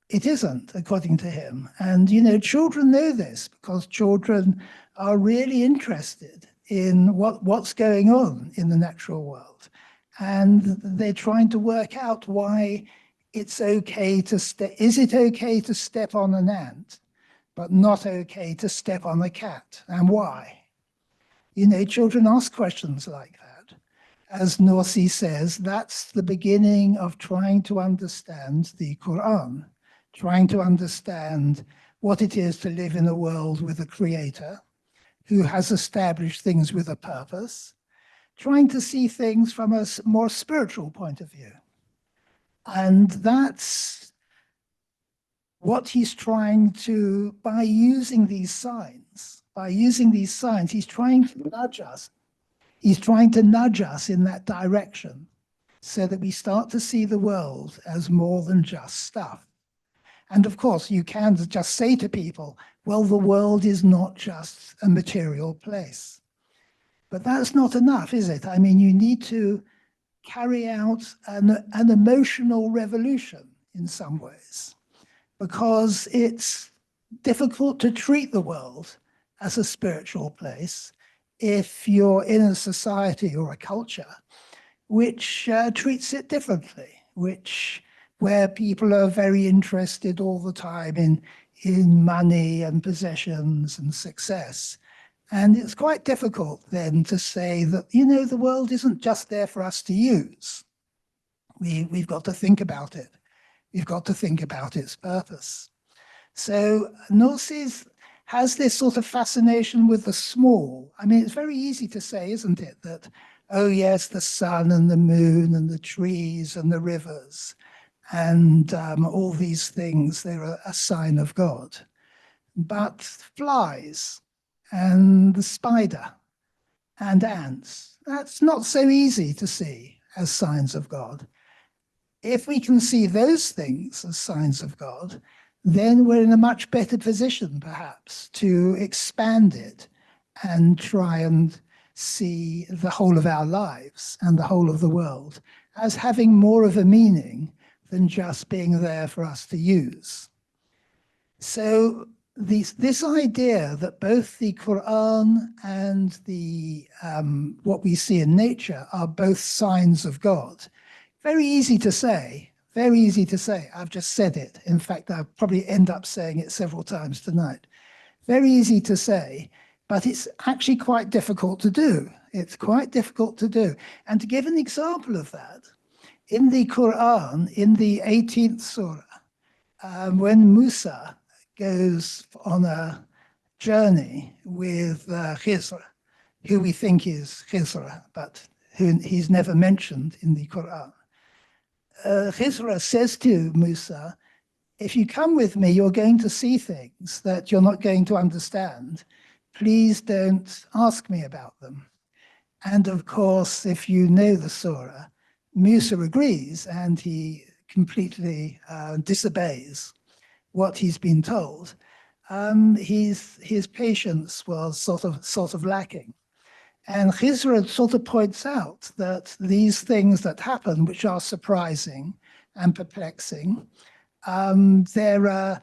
It isn't, according to him. And, you know, children know this because children are really interested in what's going on in the natural world. And they're trying to work out why it's okay to is it okay to step on an ant, but not okay to step on a cat, and why? You know, children ask questions like that. As Nursi says, that's the beginning of trying to understand the Qur'an, trying to understand what it is to live in a world with a creator who has established things with a purpose, trying to see things from a more spiritual point of view. And that's what he's trying to, by using these signs, he's trying to nudge us. He's trying to nudge us in that direction so that we start to see the world as more than just stuff. And of course, you can just say to people, well, the world is not just a material place. But that's not enough, is it? I mean, you need to carry out an emotional revolution in some ways, because it's difficult to treat the world as a spiritual place if you're in a society or a culture which treats it differently, where people are very interested all the time in money and possessions and success. And it's quite difficult then to say that, you know, the world isn't just there for us to use. We've got to think about it. We've got to think about its purpose. So Nursi has this sort of fascination with the small. I mean, it's very easy to say, isn't it, that, oh yes, the sun and the moon and the trees and the rivers and all these things, they're a sign of God. But flies and the spider and ants, that's not so easy to see as signs of God. If we can see those things as signs of God, then we're in a much better position, perhaps, to expand it and try and see the whole of our lives and the whole of the world as having more of a meaning than just being there for us to use. So this idea that both the Qur'an and the what we see in nature are both signs of God, very easy to say. Very easy to say. I've just said it. In fact, I'll probably end up saying it several times tonight. Very easy to say, but it's actually quite difficult to do. It's quite difficult to do. And to give an example of that, in the Qur'an, in the 18th surah, when Musa goes on a journey with Khizr, who we think is Khizr, but who he's never mentioned in the Qur'an. Khizr says to Musa, if you come with me, you're going to see things that you're not going to understand. Please don't ask me about them. And of course, if you know the surah, Musa agrees and he completely disobeys what he's been told. His patience was sort of lacking. And Khizr sort of points out that these things that happen, which are surprising and perplexing, they're a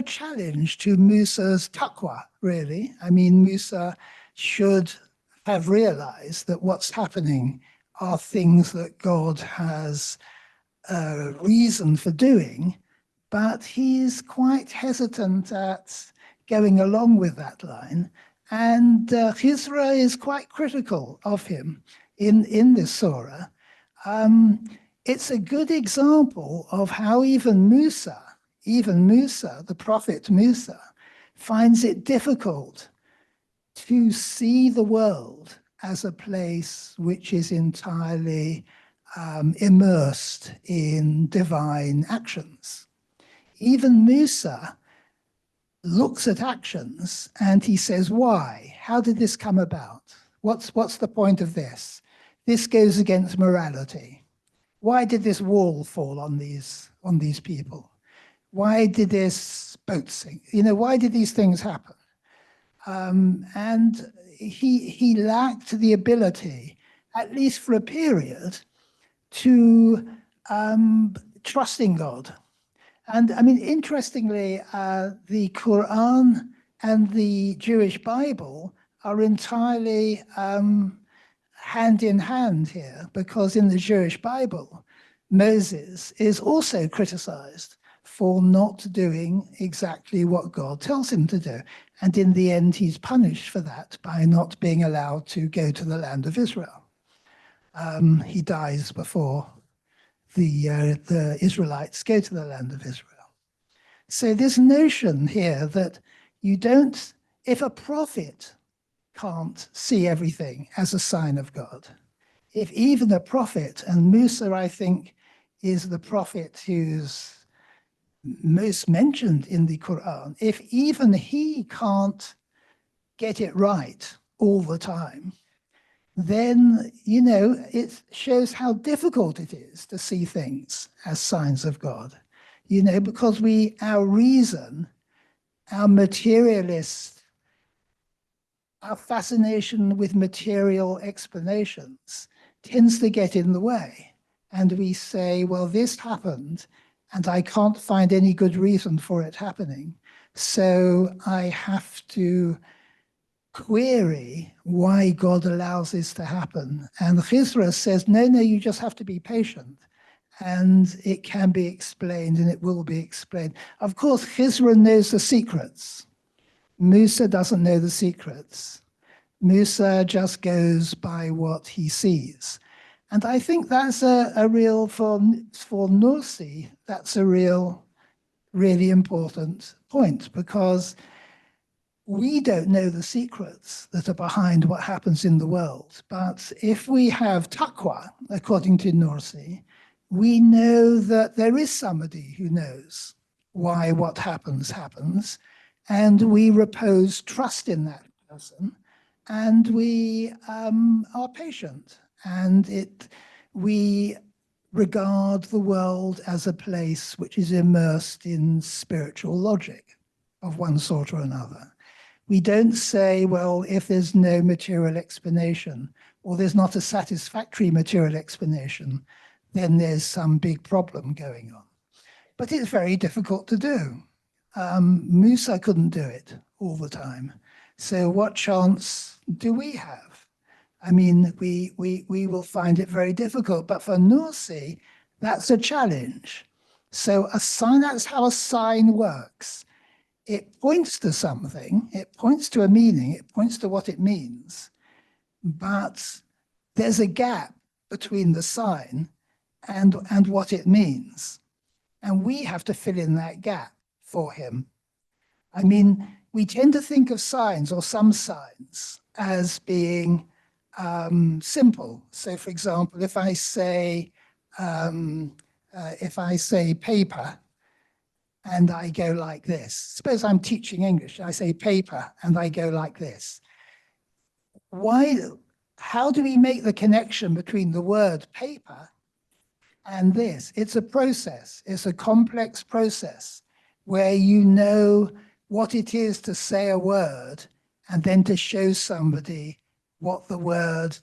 challenge to Musa's taqwa, really. I mean, Musa should have realized that what's happening are things that God has a reason for doing, but he's quite hesitant at going along with that line. And Khizr is quite critical of him in this surah. It's a good example of how even Musa, the prophet Musa, finds it difficult to see the world as a place which is entirely immersed in divine actions. Even Musa looks at actions and he says, why? How did this come about? What's the point of this? This goes against morality. Why did this wall fall on these people? Why did this boat sink? You know, why did these things happen? And he lacked the ability, at least for a period, to trust in God. And I mean, interestingly, the Qur'an and the Jewish Bible are entirely hand in hand here, because in the Jewish Bible, Moses is also criticized for not doing exactly what God tells him to do. And in the end, he's punished for that by not being allowed to go to the land of Israel. He dies before the Israelites go to the land of Israel. So this notion here that you don't, if a prophet can't see everything as a sign of God, if even a prophet, and Musa, I think, is the prophet who's most mentioned in the Quran, if even he can't get it right all the time, then, you know, it shows how difficult it is to see things as signs of God. You know, because our reason, our materialist, our fascination with material explanations tends to get in the way. And we say, well, this happened, and I can't find any good reason for it happening. So I have to query why God allows this to happen. And Khizr says, no, you just have to be patient. And it can be explained, and it will be explained. Of course, Khizr knows the secrets. Musa doesn't know the secrets. Musa just goes by what he sees. And I think that's a real, for Nursi, that's a really important point, because we don't know the secrets that are behind what happens in the world. But if we have taqwa, according to Nursi, we know that there is somebody who knows why what happens, and we repose trust in that person, and we are patient, and we regard the world as a place which is immersed in spiritual logic of one sort or another. We don't say, well, if there's no material explanation, or there's not a satisfactory material explanation, then there's some big problem going on. But it's very difficult to do. Musa couldn't do it all the time. So what chance do we have? I mean, we will find it very difficult, but for Nursi, that's a challenge. So a sign, that's how a sign works. It points to something, it points to a meaning, it points to what it means, but there's a gap between the sign and what it means. And we have to fill in that gap for him. I mean, we tend to think of signs, or some signs, as being simple. So for example, if I say paper, and I go like this. Suppose I'm teaching English, I say paper, and I go like this. How do we make the connection between the word paper and this? It's a process, it's a complex process where you know what it is to say a word and then to show somebody what the word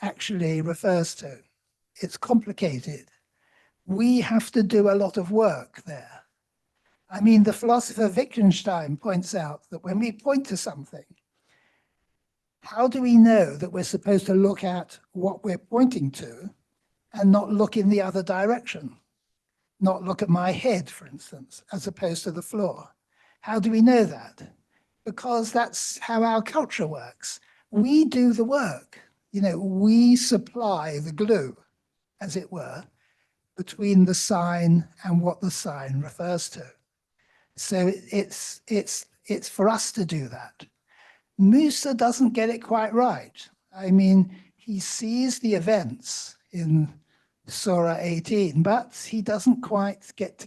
actually refers to. It's complicated. We have to do a lot of work there. I mean, the philosopher Wittgenstein points out that when we point to something, how do we know that we're supposed to look at what we're pointing to and not look in the other direction? Not look at my head, for instance, as opposed to the floor. How do we know that? Because that's how our culture works. We do the work. You know, we supply the glue, as it were, between the sign and what the sign refers to. So it's for us to do that. Musa doesn't get it quite right. I mean, he sees the events in Surah 18, but he doesn't quite get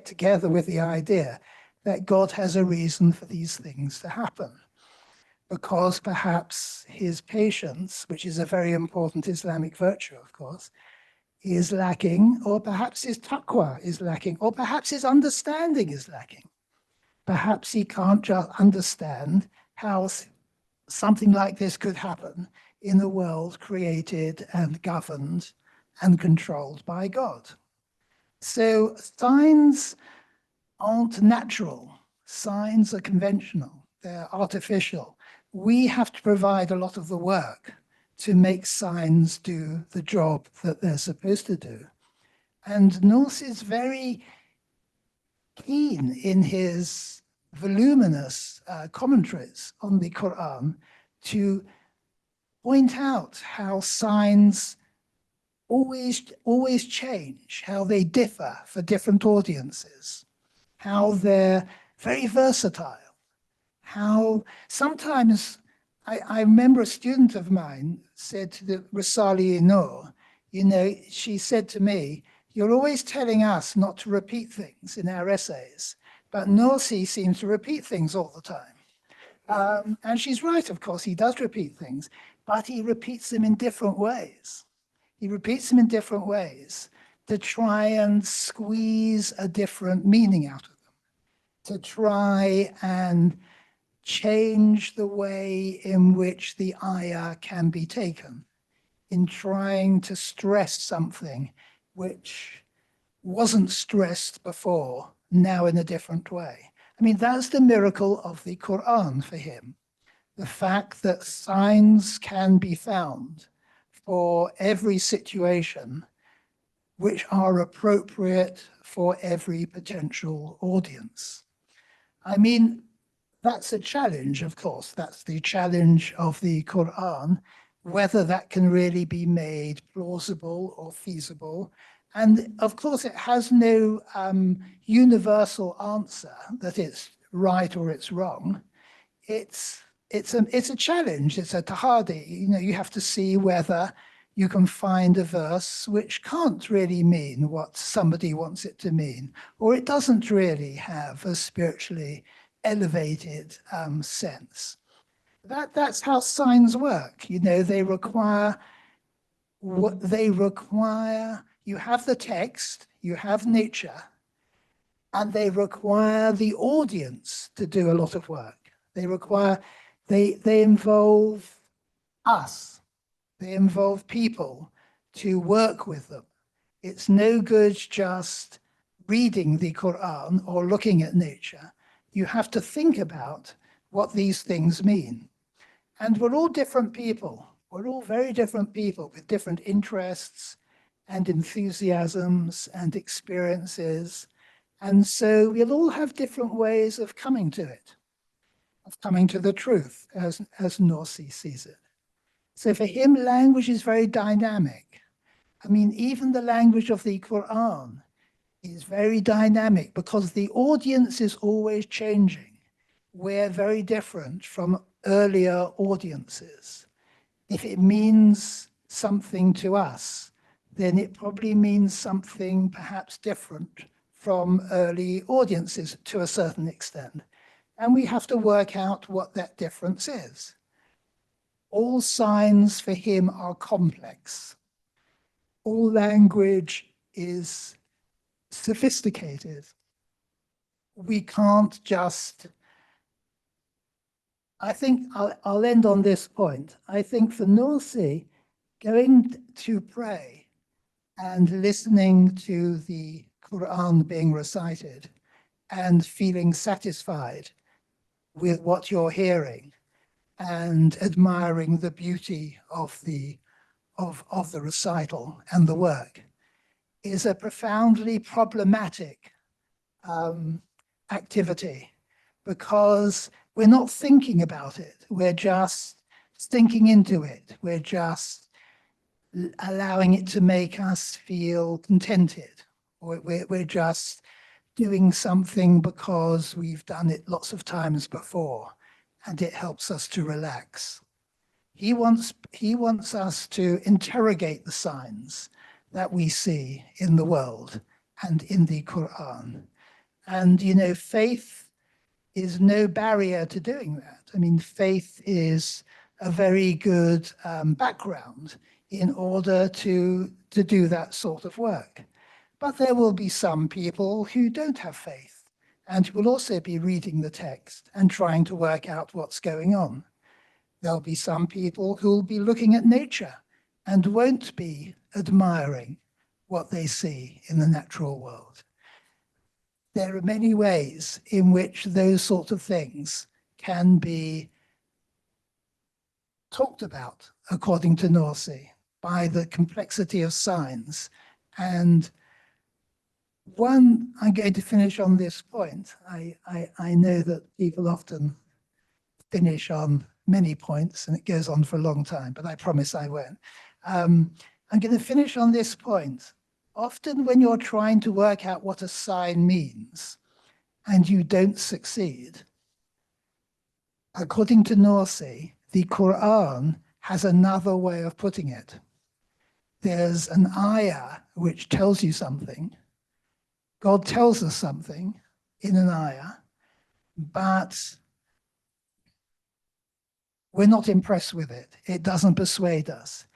together with the idea that God has a reason for these things to happen. Because perhaps his patience, which is a very important Islamic virtue, of course, is lacking, or perhaps his taqwa is lacking, or perhaps his understanding is lacking. Perhaps he can't just understand how something like this could happen in a world created and governed and controlled by God. So signs aren't natural. Signs are conventional. They're artificial. We have to provide a lot of the work to make signs do the job that they're supposed to do. And Nursi is very keen in his voluminous commentaries on the Qur'an to point out how signs always change, how they differ for different audiences, how they're very versatile, how sometimes I remember a student of mine said to the Risale-i Nur, you know, she said to me, you're always telling us not to repeat things in our essays, but Nursi seems to repeat things all the time. And she's right, of course, he does repeat things, but he repeats them in different ways. He repeats them in different ways to try and squeeze a different meaning out of them, to try and change the way in which the ayah can be taken, in trying to stress something which wasn't stressed before, now in a different way. I mean, that's the miracle of the Qur'an for him. The fact that signs can be found for every situation which are appropriate for every potential audience. I mean, that's a challenge, of course. That's the challenge of the Qur'an. whether that can really be made plausible or feasible. And of course, it has no universal answer that it's right or it's wrong. It's a challenge. It's a tahadi. You know, you have to see whether you can find a verse which can't really mean what somebody wants it to mean, or it doesn't really have a spiritually elevated sense. That's how signs work. You know, they require what they require. You have the text, you have nature, and they require the audience to do a lot of work. They involve us. They involve people to work with them. It's no good just reading the Qur'an or looking at nature. You have to think about what these things mean. And we're all different people. We're all very different people with different interests and enthusiasms and experiences. And so we'll all have different ways of coming to it, of coming to the truth, as Nursi sees it. So for him, language is very dynamic. I mean, even the language of the Qur'an is very dynamic because the audience is always changing. We're very different from earlier audiences. If it means something to us, then it probably means something perhaps different from early audiences to a certain extent. And we have to work out what that difference is. All signs for him are complex. All language is sophisticated. We can't just, I think I'll end on this point. I think for Nursi, going to pray and listening to the Qur'an being recited and feeling satisfied with what you're hearing and admiring the beauty of the recital and the work is a profoundly problematic activity, because we're not thinking about it. We're just thinking into it. We're just allowing it to make us feel contented. We're just doing something because we've done it lots of times before and it helps us to relax. He wants us to interrogate the signs that we see in the world and in the Qur'an. And, you know, faith is no barrier to doing that. I mean, faith is a very good background in order to do that sort of work. But there will be some people who don't have faith and who will also be reading the text and trying to work out what's going on. There'll be some people who will be looking at nature and won't be admiring what they see in the natural world. There are many ways in which those sorts of things can be talked about, according to Nursi, by the complexity of signs. And one, I'm going to finish on this point. I know that people often finish on many points and it goes on for a long time, but I promise I won't. I'm going to finish on this point. Often when you're trying to work out what a sign means and you don't succeed, according to Nursi, the Qur'an has another way of putting it. There's an ayah which tells you something. God tells us something in an ayah, but we're not impressed with it. It doesn't persuade us.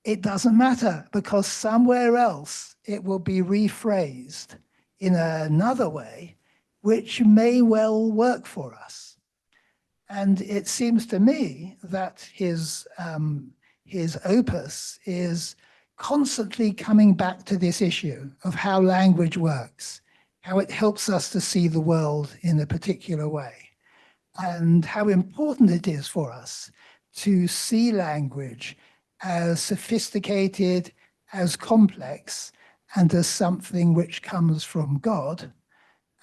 It doesn't matter, because somewhere else it will be rephrased in another way, which may well work for us. And it seems to me that his opus is constantly coming back to this issue of how language works, how it helps us to see the world in a particular way, and how important it is for us to see language as sophisticated, as complex, and as something which comes from God,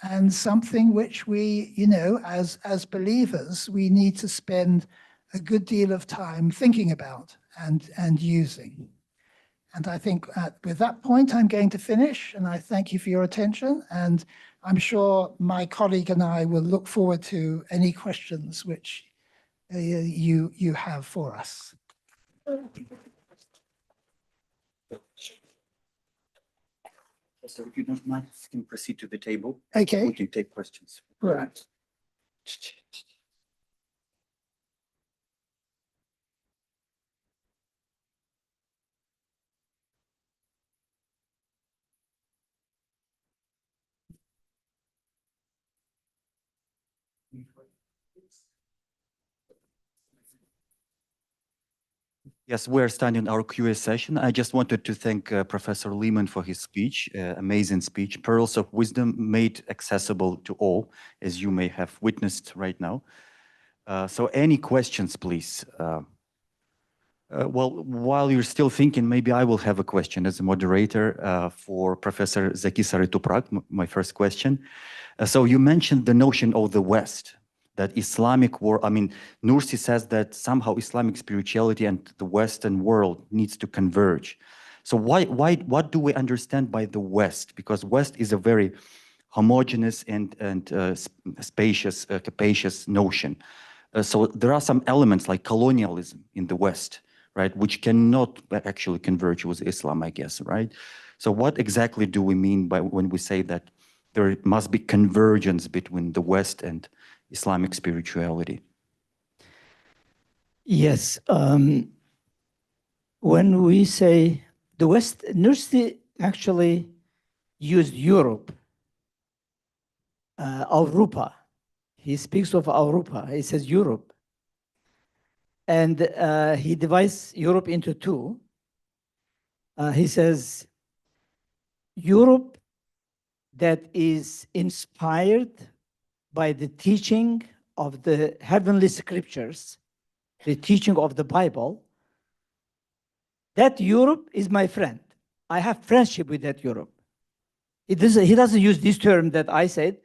and something which we, you know, as believers, we need to spend a good deal of time thinking about and using. And I think with that point, I'm going to finish, and I thank you for your attention. And I'm sure my colleague and I will look forward to any questions which you have for us. So if you don't mind, you can proceed to the table. Okay. We can take questions. Right. Yes, we're starting our Q&A session. I just wanted to thank Professor Leaman for his speech, amazing speech, pearls of wisdom made accessible to all, as you may have witnessed right now. So any questions, please? Well, while you're still thinking, maybe I will have a question as a moderator for Professor Zeki Saritoprak, my first question. So you mentioned the notion of the West, that Islamic world, I mean, Nursi says that somehow Islamic spirituality and the Western world needs to converge. So what do we understand by the West? Because West is a very homogeneous and spacious, capacious notion. So there are some elements like colonialism in the West, right, which cannot actually converge with Islam, I guess, right? So what exactly do we mean by when we say that there must be convergence between the West and Islamic spirituality? Yes. When we say the West, Nursi actually used Europe, Europa. He speaks of Europa. He says Europe. And he divides Europe into two. He says Europe that is inspired by the teaching of the heavenly scriptures, the teaching of the Bible. That Europe is my friend. I have friendship with that Europe. He doesn't use this term that I said,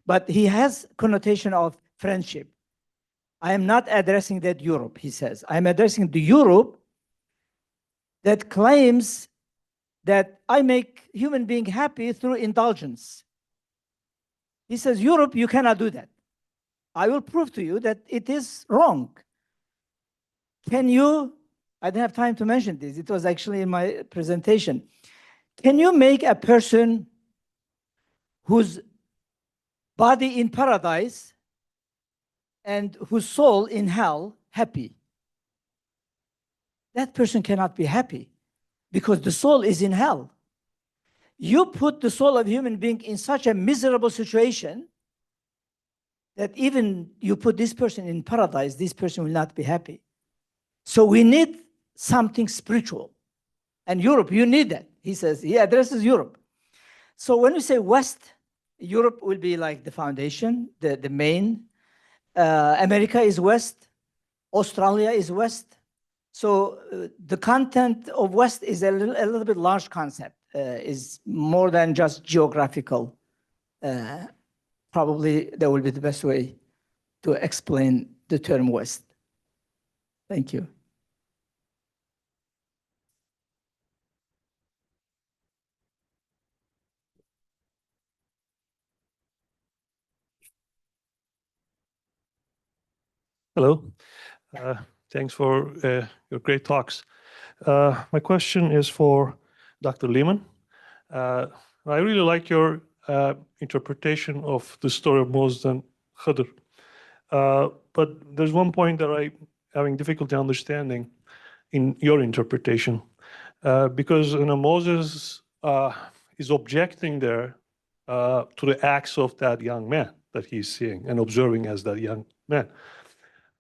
but he has connotation of friendship. I am not addressing that Europe, he says. I'm addressing the Europe that claims that I make human being happy through indulgence. He says, Europe, you cannot do that. I will prove to you that it is wrong. Can you, I didn't have time to mention this, it was actually in my presentation. Can you make a person whose body in paradise and whose soul in hell happy? That person cannot be happy because the soul is in hell. You put the soul of a human being in such a miserable situation that even you put this person in paradise, this person will not be happy. So we need something spiritual. And Europe, you need that. He says, he addresses Europe. So when we say West, Europe will be like the foundation, the main. America is West. Australia is West. So the content of West is a little bit large concept, is more than just geographical. Probably that will be the best way to explain the term West. Thank you. Hello. Thanks for your great talks. My question is for Dr. Leaman. I really like your interpretation of the story of Moses and Khidr. But there's one point that I'm having difficulty understanding in your interpretation. Because Moses is objecting there to the acts of that young man that he's seeing and observing as that young man.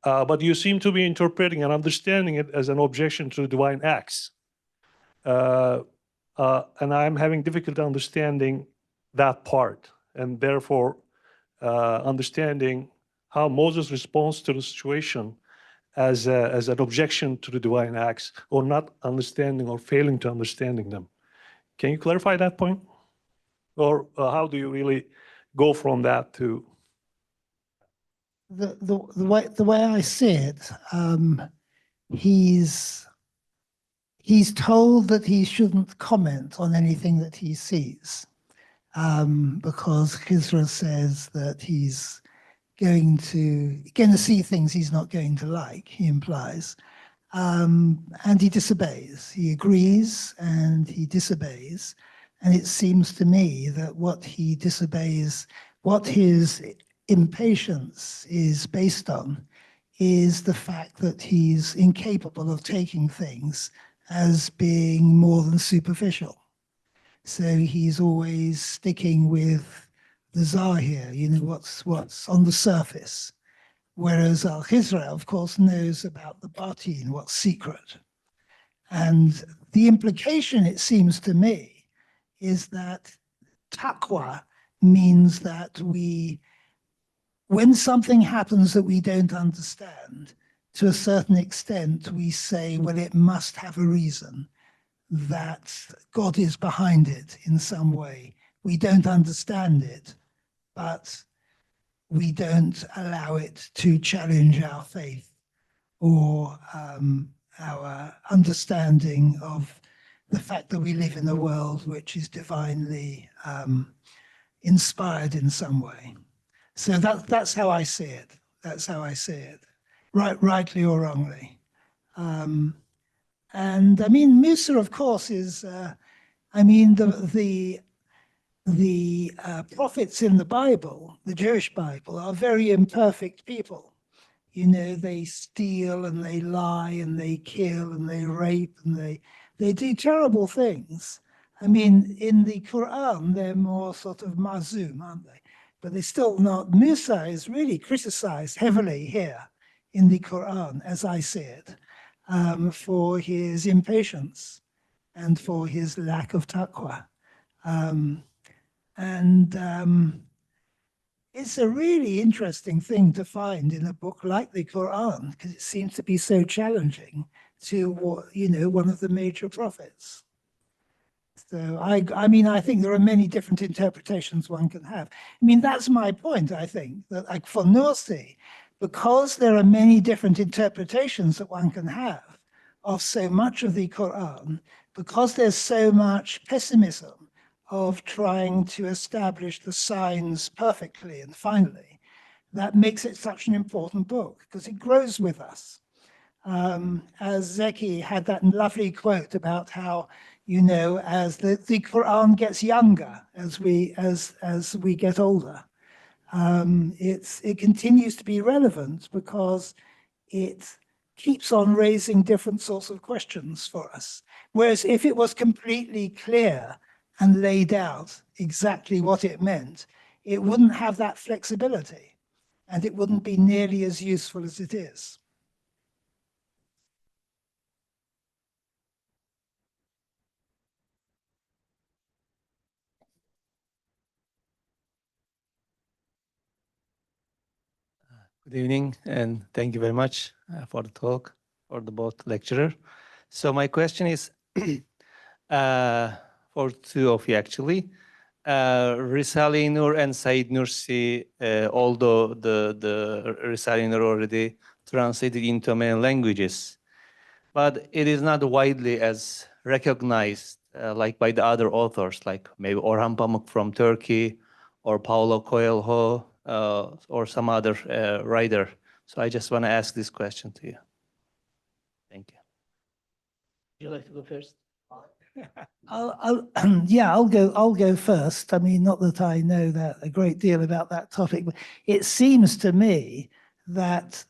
But you seem to be interpreting and understanding it as an objection to the divine acts. And I'm having difficulty understanding that part, and therefore understanding how Moses responds to the situation as an objection to the divine acts, or not understanding or failing to understanding them. Can you clarify that point? Or how do you really go from that to? The way I see it, he's he's told that he shouldn't comment on anything that he sees, because Khizr says that he's going to see things he's not going to like, he implies. And he disobeys. He agrees and he disobeys. And it seems to me that what he disobeys, what his impatience is based on, is the fact that he's incapable of taking things as being more than superficial. So he's always sticking with the zahir, you know, what's on the surface. Whereas Al-Khizr, of course, knows about the batin, what's secret. And the implication, it seems to me, is that taqwa means that when something happens that we don't understand, to a certain extent, we say, well, it must have a reason, that God is behind it in some way. We don't understand it, but we don't allow it to challenge our faith or our understanding of the fact that we live in a world which is divinely inspired in some way. So that's how I see it. That's how I see it, rightly or wrongly. And I mean, Musa, of course, is, I mean, the prophets in the Bible, the Jewish Bible, are very imperfect people. You know, they steal and they lie and they kill and they rape and they do terrible things. I mean, in the Qur'an, they're more sort of mazum, aren't they? But they're still not. Musa is really criticized heavily here in the Qur'an, as I see it, for his impatience and for his lack of taqwa. It's a really interesting thing to find in a book like the Quran, because it seems to be so challenging to, you know, one of the major prophets. So I mean, I think there are many different interpretations one can have. I mean, that's my point, I think, that like for Nursi, because there are many different interpretations that one can have of so much of the Quran, because there's so much pessimism of trying to establish the signs perfectly and finally, that makes it such an important book because it grows with us. As Zeki had that lovely quote about how, you know, as the Quran gets younger as we get older, it continues to be relevant because it keeps on raising different sorts of questions for us. Whereas if it was completely clear and laid out exactly what it meant, it wouldn't have that flexibility and it wouldn't be nearly as useful as it is. Good evening, and thank you very much for the talk, for the both lecturer. So my question is for two of you, actually. Risale-i Nur and Said Nursi, although the Risale-i Nur already translated into many languages, but it is not widely as recognized like by the other authors, like maybe Orhan Pamuk from Turkey or Paulo Coelho or some other writer. So I just want to ask this question to you. Thank you. Would you like to go first? I'll go first. I mean, not that I know that a great deal about that topic, but it seems to me that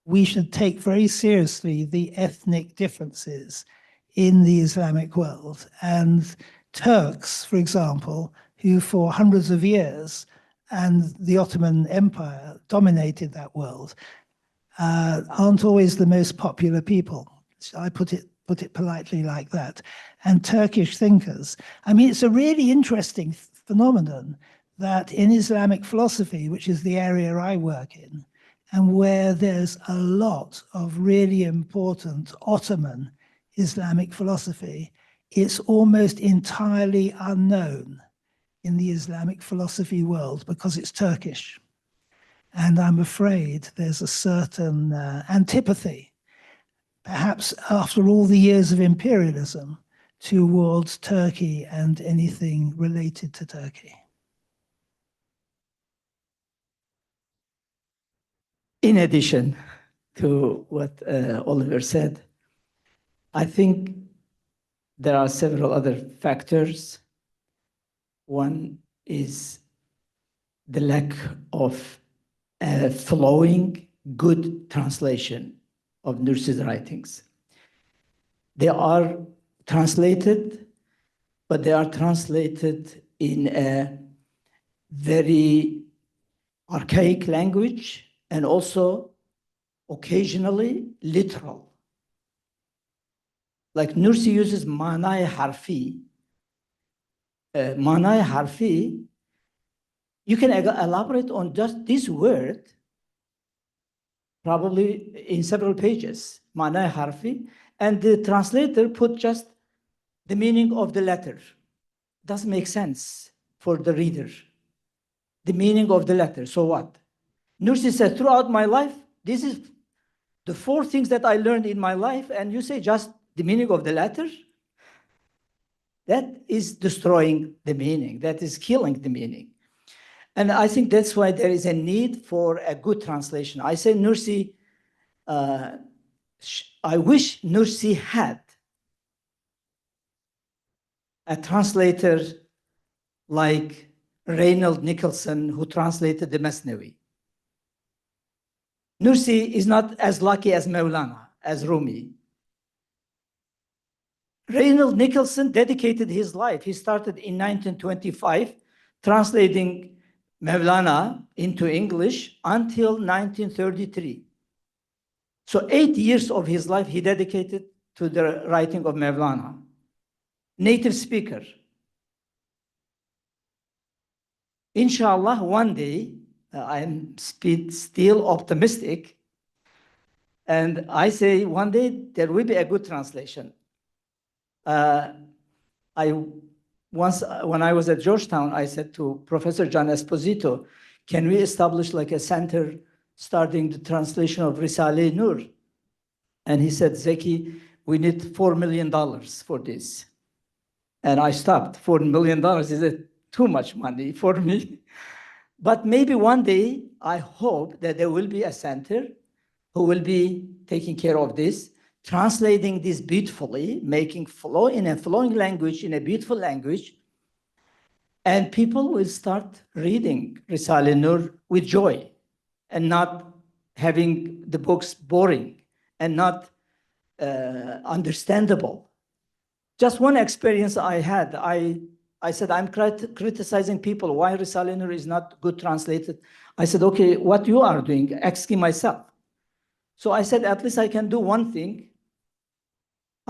we should take very seriously the ethnic differences in the Islamic world. And Turks, for example, who for hundreds of years and the Ottoman Empire dominated that world, aren't always the most popular people. I put it politely like that. And Turkish thinkers. I mean, it's a really interesting phenomenon that in Islamic philosophy, which is the area I work in, and where there's a lot of really important Ottoman Islamic philosophy, it's almost entirely unknown in the Islamic philosophy world because it's Turkish. And I'm afraid there's a certain antipathy. perhaps after all the years of imperialism, towards Turkey and anything related to Turkey? In addition to what Oliver said, I think there are several other factors. One is the lack of flowing good translation of Nursi's writings. They are translated, but they are translated in a very archaic language and also occasionally literal. Like Nursi uses manay harfi. Manay harfi, you can elaborate on just this word probably in several pages, manay harfi, and the translator put just the meaning of the letter. Doesn't make sense for the reader. The meaning of the letter, so what? Nursi said, throughout my life, this is the 4 things that I learned in my life, and you say just the meaning of the letter? That is destroying the meaning. That is killing the meaning. And I think that's why there is a need for a good translation. I say Nursi, I wish Nursi had a translator like Reinhold Nicholson, who translated the Masnavi. Nursi is not as lucky as Mevlana, as Rumi. Reinhold Nicholson dedicated his life. He started in 1925, translating Mevlana into English until 1933. So 8 years of his life he dedicated to the writing of Mevlana. Native speaker. Inshallah, one day, I'm still optimistic, and I say one day there will be a good translation. Once, when I was at Georgetown, I said to Professor John Esposito, can we establish like a center starting the translation of Risale-i Nur? And he said, Zeki, we need $4 million for this. And I stopped. $4 million is too much money for me. But maybe one day, I hope that there will be a center who will be taking care of this, translating this beautifully, making flow in a flowing language, in a beautiful language, and people will start reading Risale-i Nur with joy and not having the books boring and not understandable. Just one experience I had, I said, I'm criticizing people why Risale-i Nur is not good translated. I said, okay, what you are doing, asking myself. So I said, at least I can do one thing.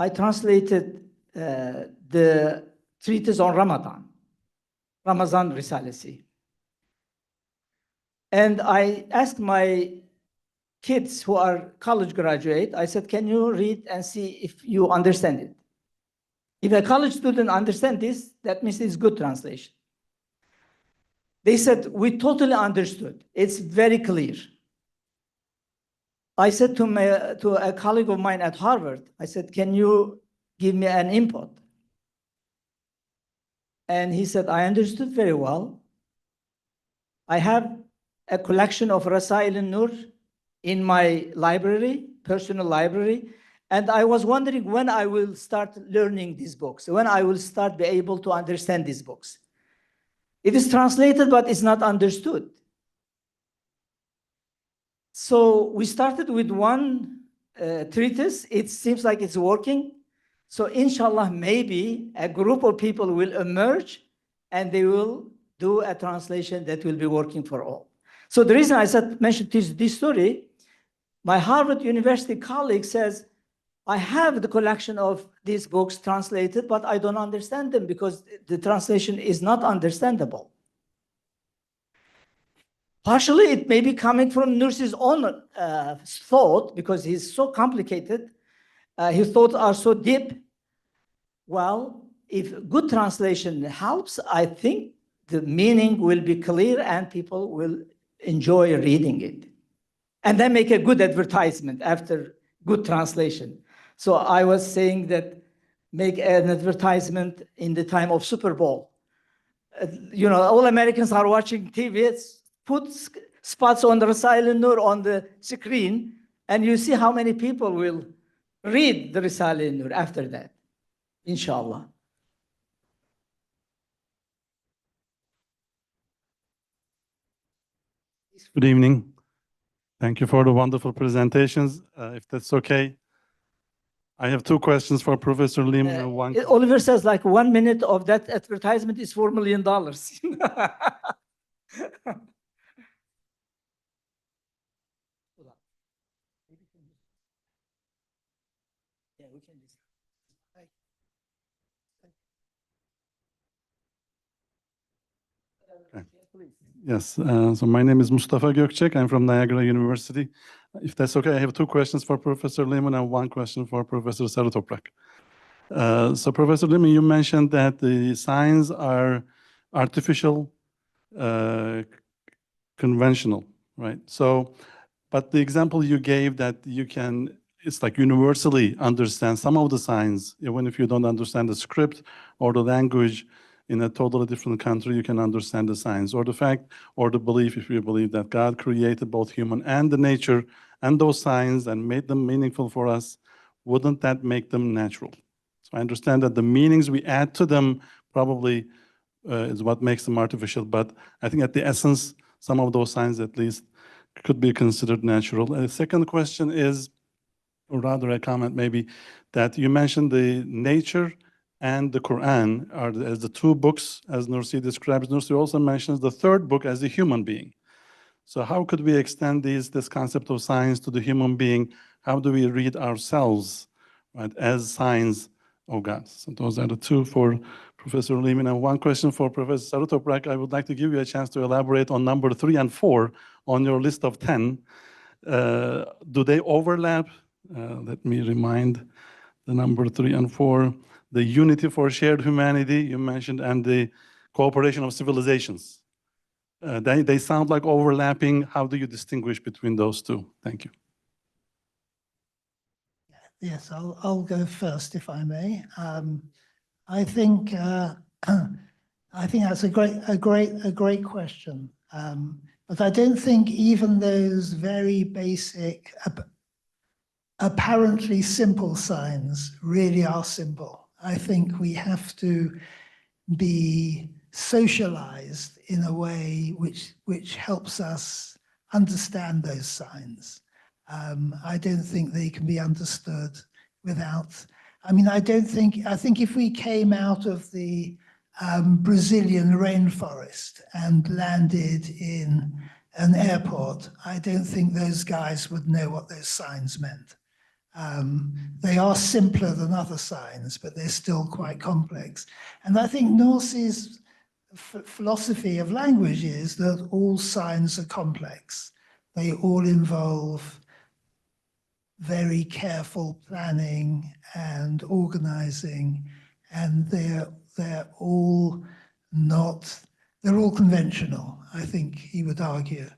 I translated the treatise on Ramazan Risalesi. And I asked my kids who are college graduate, I said, can you read and see if you understand it? If a college student understands this, that means it's good translation. They said, we totally understood. It's very clear. I said to a colleague of mine at Harvard, I said, can you give me an input? And he said, I understood very well. I have a collection of Risale-i Nur in my library, personal library, and I was wondering when I will start learning these books, when I will start be able to understand these books. It is translated, but it's not understood. So we started with one treatise. It seems like it's working. So inshallah, maybe a group of people will emerge and they will do a translation that will be working for all. So the reason I mentioned this story, my Harvard University colleague says, I have the collection of these books translated, but I don't understand them because the translation is not understandable. Partially, it may be coming from Nursi's own thought, because he's so complicated. His thoughts are so deep. Well, if good translation helps, I think the meaning will be clear and people will enjoy reading it. And then make a good advertisement after good translation. So I was saying that make an advertisement in the time of Super Bowl. You know, all Americans are watching TV. Put spots on the Risale-i Nur on the screen, and you see how many people will read the Risale-i Nur after that, inshallah. Good evening. Thank you for the wonderful presentations. If that's okay, I have two questions for Professor Leaman and one. Oliver says like 1 minute of that advertisement is $4 million. Yes, so my name is Mustafa Gökçek. I'm from Niagara University. If that's okay, I have two questions for Professor Leaman and one question for Professor Saritoprak. So Professor Leaman, you mentioned that the signs are artificial, conventional, right? So, but the example you gave that you can, it's like universally understand some of the signs, even if you don't understand the script or the language in a totally different country, you can understand the signs or the fact or the belief, if you believe that God created both human and the nature and those signs and made them meaningful for us, wouldn't that make them natural? So I understand that the meanings we add to them probably is what makes them artificial, but I think at the essence, some of those signs at least could be considered natural. And the second question is, or rather a comment maybe, that you mentioned the nature and the Qur'an are as the two books, as Nursi describes. Nursi also mentions the third book as the human being. So how could we extend this concept of science to the human being? How do we read ourselves, right, as signs of God? So those are the two for Professor Leaman. And one question for Professor Saritoprak. I would like to give you a chance to elaborate on number 3 and 4 on your list of 10. Do they overlap? Let me remind the number 3 and 4. The unity for shared humanity you mentioned, and the cooperation of civilizations. They sound like overlapping. How do you distinguish between those two? Thank you. Yes, I'll go first, if I may. I think that's a great question. But I don't think even those very basic, apparently simple signs really are simple. I think we have to be socialized in a way which helps us understand those signs. I don't think they can be understood without, I mean, I think if we came out of the Brazilian rainforest and landed in an airport, I don't think those guys would know what those signs meant. They are simpler than other signs, but they're still quite complex. And I think Nursi's philosophy of language is that all signs are complex. They all involve very careful planning and organizing, and they're all conventional, I think he would argue.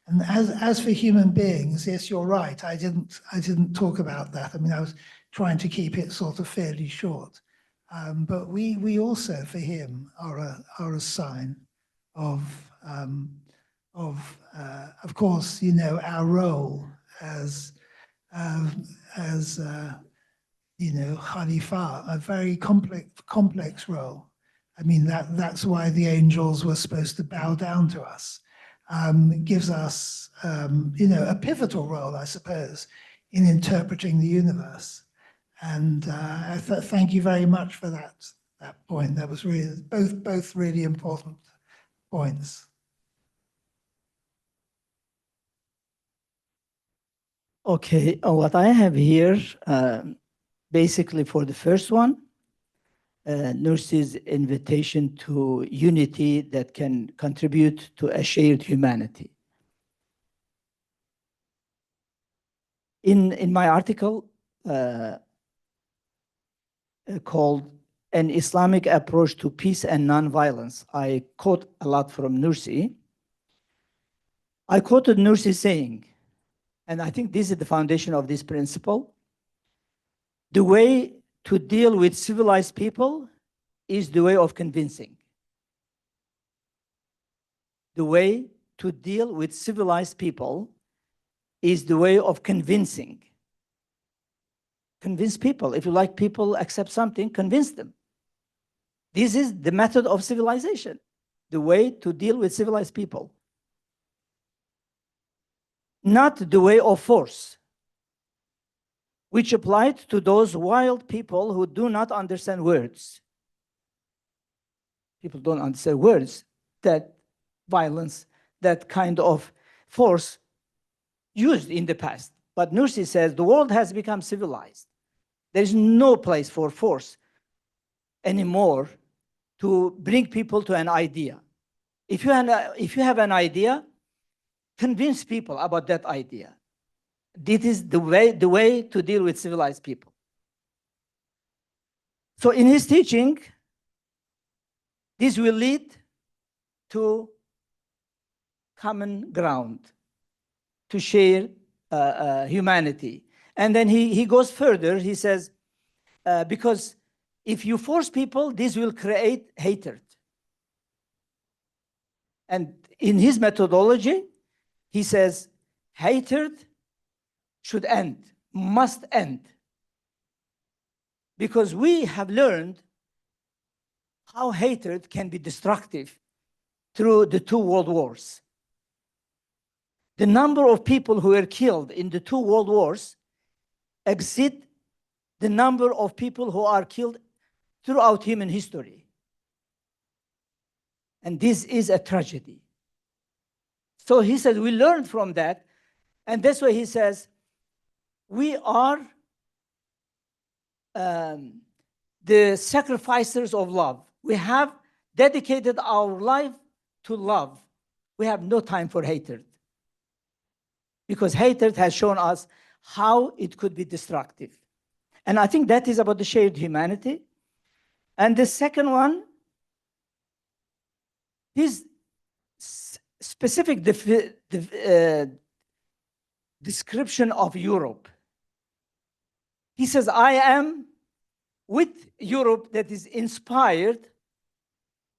And as for human beings, yes, you're right. I didn't talk about that. I mean, I was trying to keep it sort of fairly short. But we also, for him, are a sign of course, you know, our role as you know, Khalifa, a very complex role. I mean, that's why the angels were supposed to bow down to us. It gives us, you know, a pivotal role, I suppose, in interpreting the universe. And thank you very much for that point. That was really both really important points. Okay, what I have here, basically for the first one, Nursi's invitation to unity that can contribute to a shared humanity. In my article called An Islamic Approach to Peace and Nonviolence, I quote a lot from Nursi. I quoted Nursi saying, and I think this is the foundation of this principle, The way to deal with civilized people is the way of convincing. The way to deal with civilized people is the way of convincing. Convince people. If you like people accept something, convince them. This is the method of civilization, the way to deal with civilized people. Not the way of force, which applied to those wild people who do not understand words. People don't understand words, that violence, that kind of force used in the past. But Nursi says the world has become civilized. There is no place for force anymore to bring people to an idea. If you have an idea, convince people about that idea. This is the way to deal with civilized people. So in his teaching, this will lead to common ground, to share humanity. And then he goes further. He says, because if you force people, this will create hatred. And in his methodology, he says, hatred should end, must end. Because we have learned how hatred can be destructive through the 2 world wars. The number of people who were killed in the 2 world wars exceed the number of people who are killed throughout human history. And this is a tragedy. So he said, we learned from that. And that's why he says, we are the sacrificers of love. We have dedicated our life to love. We have no time for hatred. Because hatred has shown us how it could be destructive. And I think that is about the shared humanity. And the second one, his specific description of Europe. He says, I am with Europe that is inspired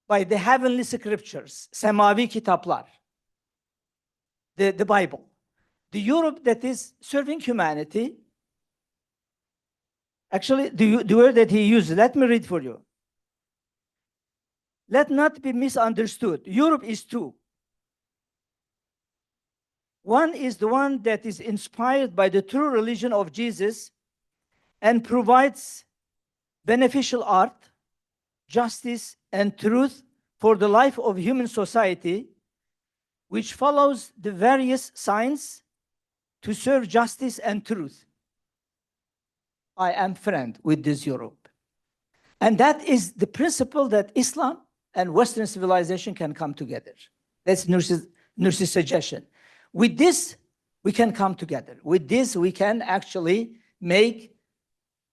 by the heavenly scriptures, semavi kitaplar, the Bible. The Europe that is serving humanity, actually, the word that he used, let me read for you. Let not be misunderstood. Europe is 2. One is the one that is inspired by the true religion of Jesus and provides beneficial art, justice, and truth for the life of human society, which follows the various signs to serve justice and truth. I am friend with this Europe. And that is the principle that Islam and Western civilization can come together. That's Nursi's suggestion. With this, we can come together. With this, we can actually make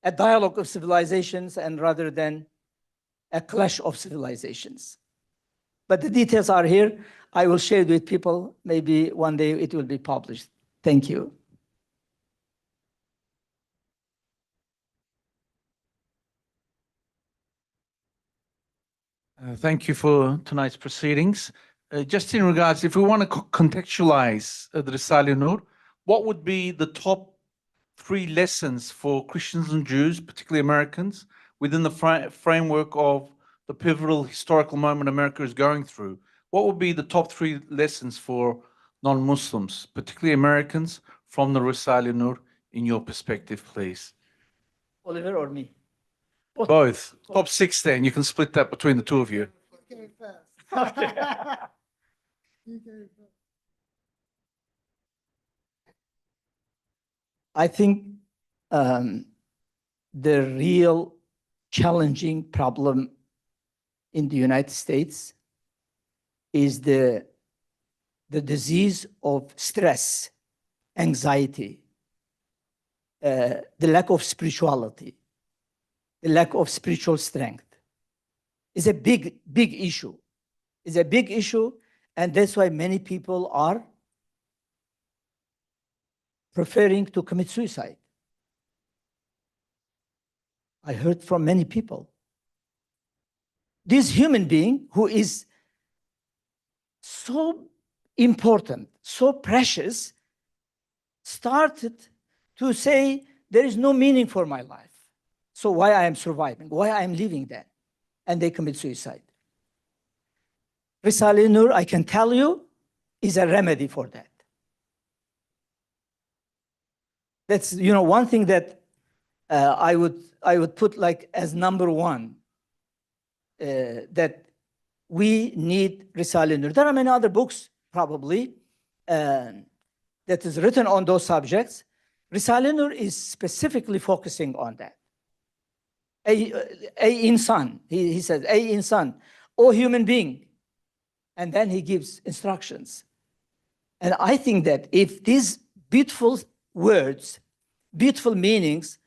a dialogue of civilizations and rather than a clash of civilizations. But the details are here. I will share it with people. Maybe one day it will be published. Thank you. Thank you for tonight's proceedings. Just in regards, if we want to contextualize the Risale-i Nur, what would be the top 3 lessons for Christians and Jews, particularly Americans, within the framework of the pivotal historical moment America is going through? What would be the top 3 lessons for non-Muslims, particularly Americans, from the Risale-i Nur, in your perspective, please? Oliver or me? Both. Top 6 then. You can split that between the 2 of you. Okay, first. You go first. I think the real challenging problem in the United States is the disease of stress, anxiety, the lack of spirituality, the lack of spiritual strength. Is a big issue. It's a big issue, and that's why many people are preferring to commit suicide. I heard from many people. This human being who is so important, so precious, started to say, there is no meaning for my life. So why I am surviving? Why I am living then? And they commit suicide. Risale-i Nur, I can tell you, is a remedy for that. That's, you know, one thing that I would put like as number one, that we need Risale-i Nur. There are many other books, probably, that is written on those subjects. Risale-i Nur is specifically focusing on that. Insan, he says, Insan, O human being. And then he gives instructions. And I think that if these beautiful words, beautiful meanings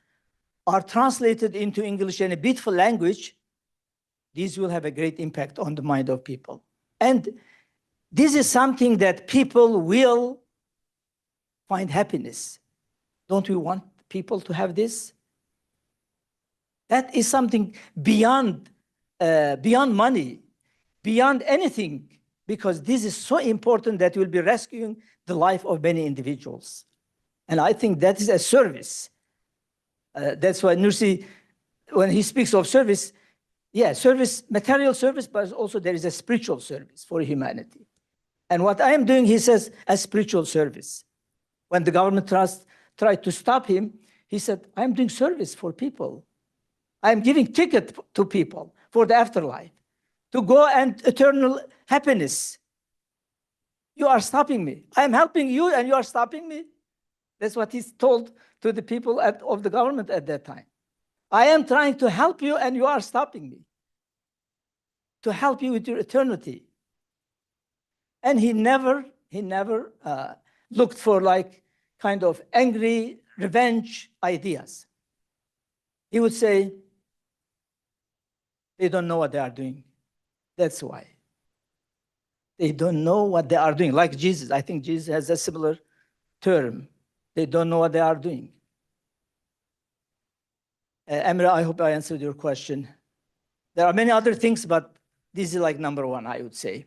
are translated into English in a beautiful language, these will have a great impact on the mind of people. And this is something that people will find happiness. Don't we want people to have this? That is something beyond money, beyond anything, because this is so important that will be rescuing the life of many individuals. And I think that is a service. That's why Nursi, when he speaks of service, yeah, service, material service, but also there is a spiritual service for humanity. And what I am doing, he says, a spiritual service. When the government tried to stop him, he said, I'm doing service for people. I'm giving ticket to people for the afterlife, to go and eternal happiness. You are stopping me. I'm helping you and you are stopping me. That's what he's told to the people of the government at that time. I am trying to help you and you are stopping me. To help you with your eternity. And he never looked for like kind of angry revenge ideas. He would say, they don't know what they are doing. That's why. They don't know what they are doing. Like Jesus, I think Jesus has a similar term. They don't know what they are doing. Emre, I hope I answered your question. There are many other things, but this is like number one, I would say.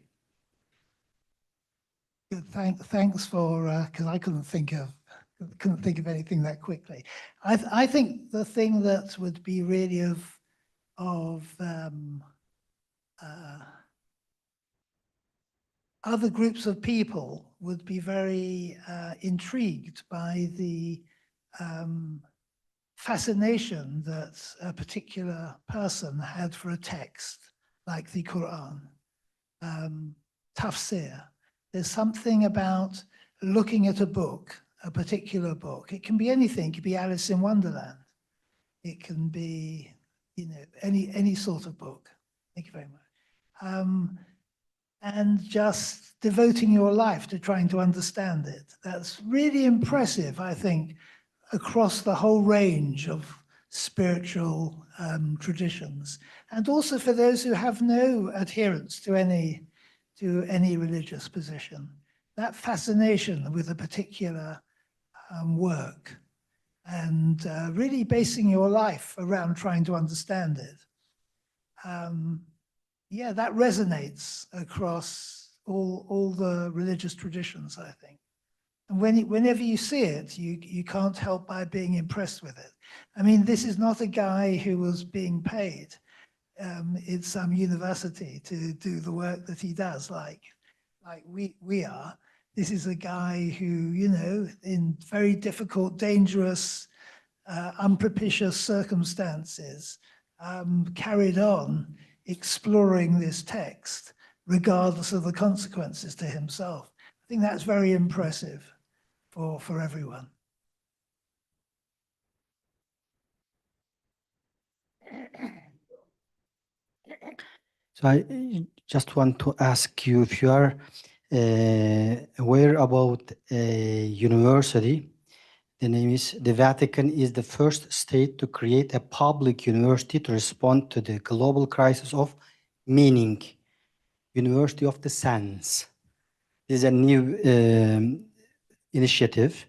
Good, thanks for, because I couldn't think of anything that quickly. I think the thing that would be really of other groups of people would be very intrigued by the fascination that a particular person had for a text like the Qur'an, tafsir. There's something about looking at a book, a particular book. It can be anything. It can be Alice in Wonderland. It can be, you know, any sort of book. Thank you very much. And just devoting your life to trying to understand it. That's really impressive, I think, across the whole range of spiritual traditions. And also for those who have no adherence to any religious position. That fascination with a particular work and really basing your life around trying to understand it. Yeah, that resonates across all the religious traditions, I think. And whenever you see it, you can't help by being impressed with it. I mean, this is not a guy who was being paid in some university to do the work that he does, like we are. This is a guy who, you know, in very difficult, dangerous, unpropitious circumstances, carried on exploring this text, regardless of the consequences to himself. I think that's very impressive for everyone. So I just want to ask you if you are aware about a university. The name is, the Vatican is the first state to create a public university to respond to the global crisis of meaning. University of the Sense. This is a new initiative.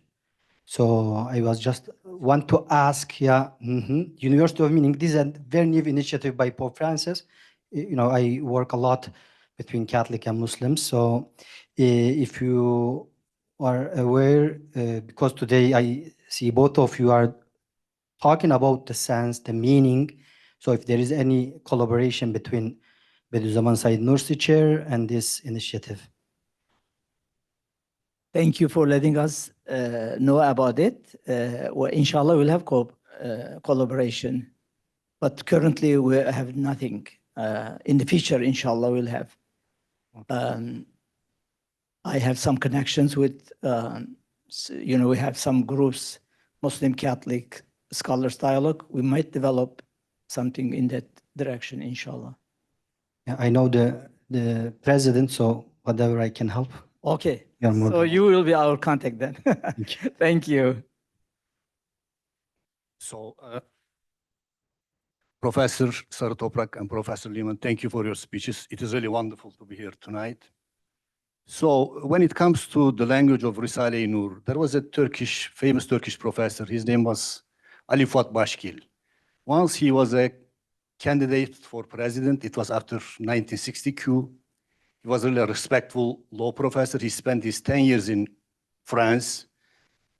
So I was just want to ask, University of Meaning. This is a very new initiative by Pope Francis. I work a lot between Catholic and Muslims. So if you are aware, because today I see both of you are talking about the sense, the meaning. So if there is any collaboration between Bediüzzaman Said Nursi Chair and this initiative. Thank you for letting us know about it. Well, inshallah, we'll have collaboration, but currently we have nothing. In the future, inshallah, we'll have. I have some connections with, we have some groups, Muslim Catholic Scholars Dialogue. We might develop something in that direction, inshallah. Yeah, I know the president, so whatever I can help. Okay, You're more so than you will be our contact then. Thank you. Thank you. So, Professor Saritoprak and Professor Leaman, thank you for your speeches. It is really wonderful to be here tonight. So, when it comes to the language of Risale-i Nur, there was a famous Turkish professor. His name was Ali Fuat Başkil. Once he was a candidate for president. It was after 1960 coup. He was really a respectful law professor. He spent his 10 years in France.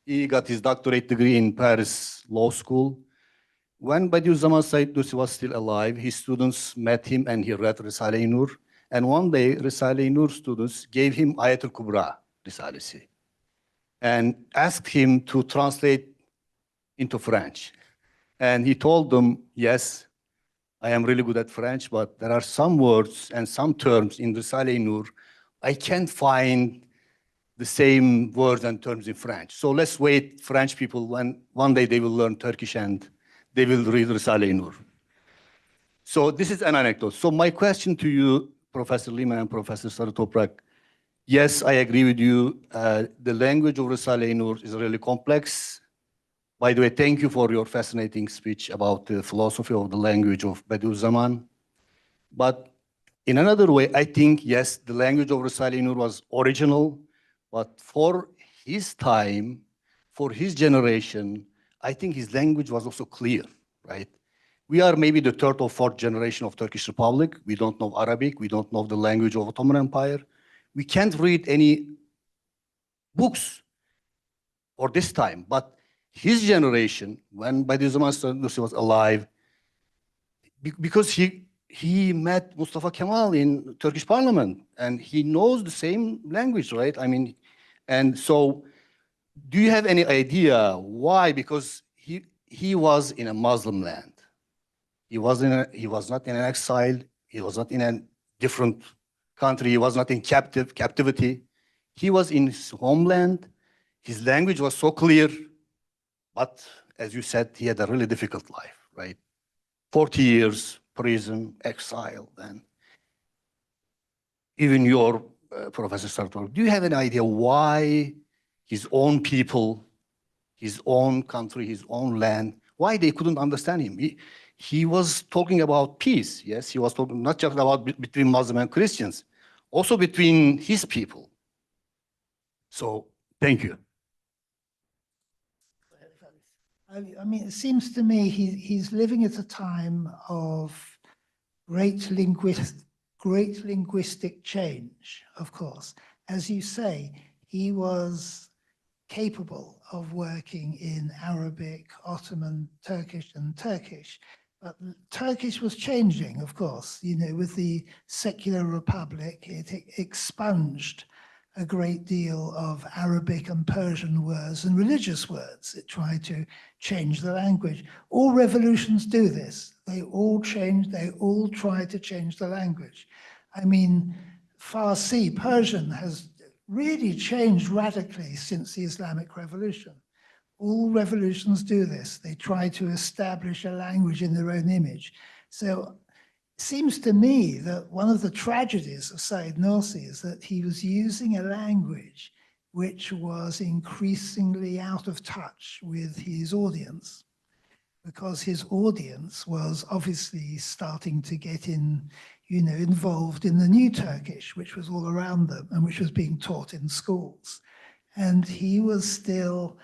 He got his doctorate degree in Paris Law School. When Bediüzzaman Said Nursi was still alive, his students met him and he read Risale-i Nur. And one day, Risale-i Nur students gave him Ayatul Kubra, Risalesi, and asked him to translate into French. And he told them, yes, I am really good at French, but there are some words and some terms in Risale-i Nur, I can't find the same words and terms in French. So let's wait, French people, when one day they will learn Turkish and they will read Risale-i Nur. So this is an anecdote. So my question to you, Professor Leaman and Professor Saritoprak, yes, I agree with you. The language of Risale-i Nur is really complex. By the way, thank you for your fascinating speech about the philosophy of the language of Bediüzzaman. But in another way, I think, yes, the language of Risale-i Nur was original, but for his time, for his generation, I think his language was also clear, right? We are maybe the third or fourth generation of Turkish Republic. We don't know Arabic. We don't know the language of Ottoman Empire. We can't read any books for this time. But his generation, when Bediüzzaman Nursi was alive, because he met Mustafa Kemal in Turkish parliament, and he knows the same language, right? I mean, and so do you have any idea why? Because he was in a Muslim land. He was not in an exile. He was not in a different country. He was not in captivity. He was in his homeland. His language was so clear, but as you said, he had a really difficult life, right? 40 years, prison, exile, and even your Professor Sartor, do you have an idea why his own people, his own country, his own land, why they couldn't understand him? He was talking about peace, yes? He was talking not just about between Muslim and Christians, also between his people. So, thank you. I mean, it seems to me he's living at a time of great linguistic change, of course. As you say, he was capable of working in Arabic, Ottoman, Turkish, and Turkish. But Turkish was changing, of course. You know, with the secular republic, it expunged a great deal of Arabic and Persian words and religious words. It tried to change the language. All revolutions do this. They all change, they all try to change the language. I mean, Farsi, Persian, has really changed radically since the Islamic Revolution. All revolutions do this. They try to establish a language in their own image. So it seems to me that one of the tragedies of Said Nursi is that he was using a language which was increasingly out of touch with his audience, because his audience was obviously starting to get involved in the new Turkish, which was all around them and which was being taught in schools. And he was still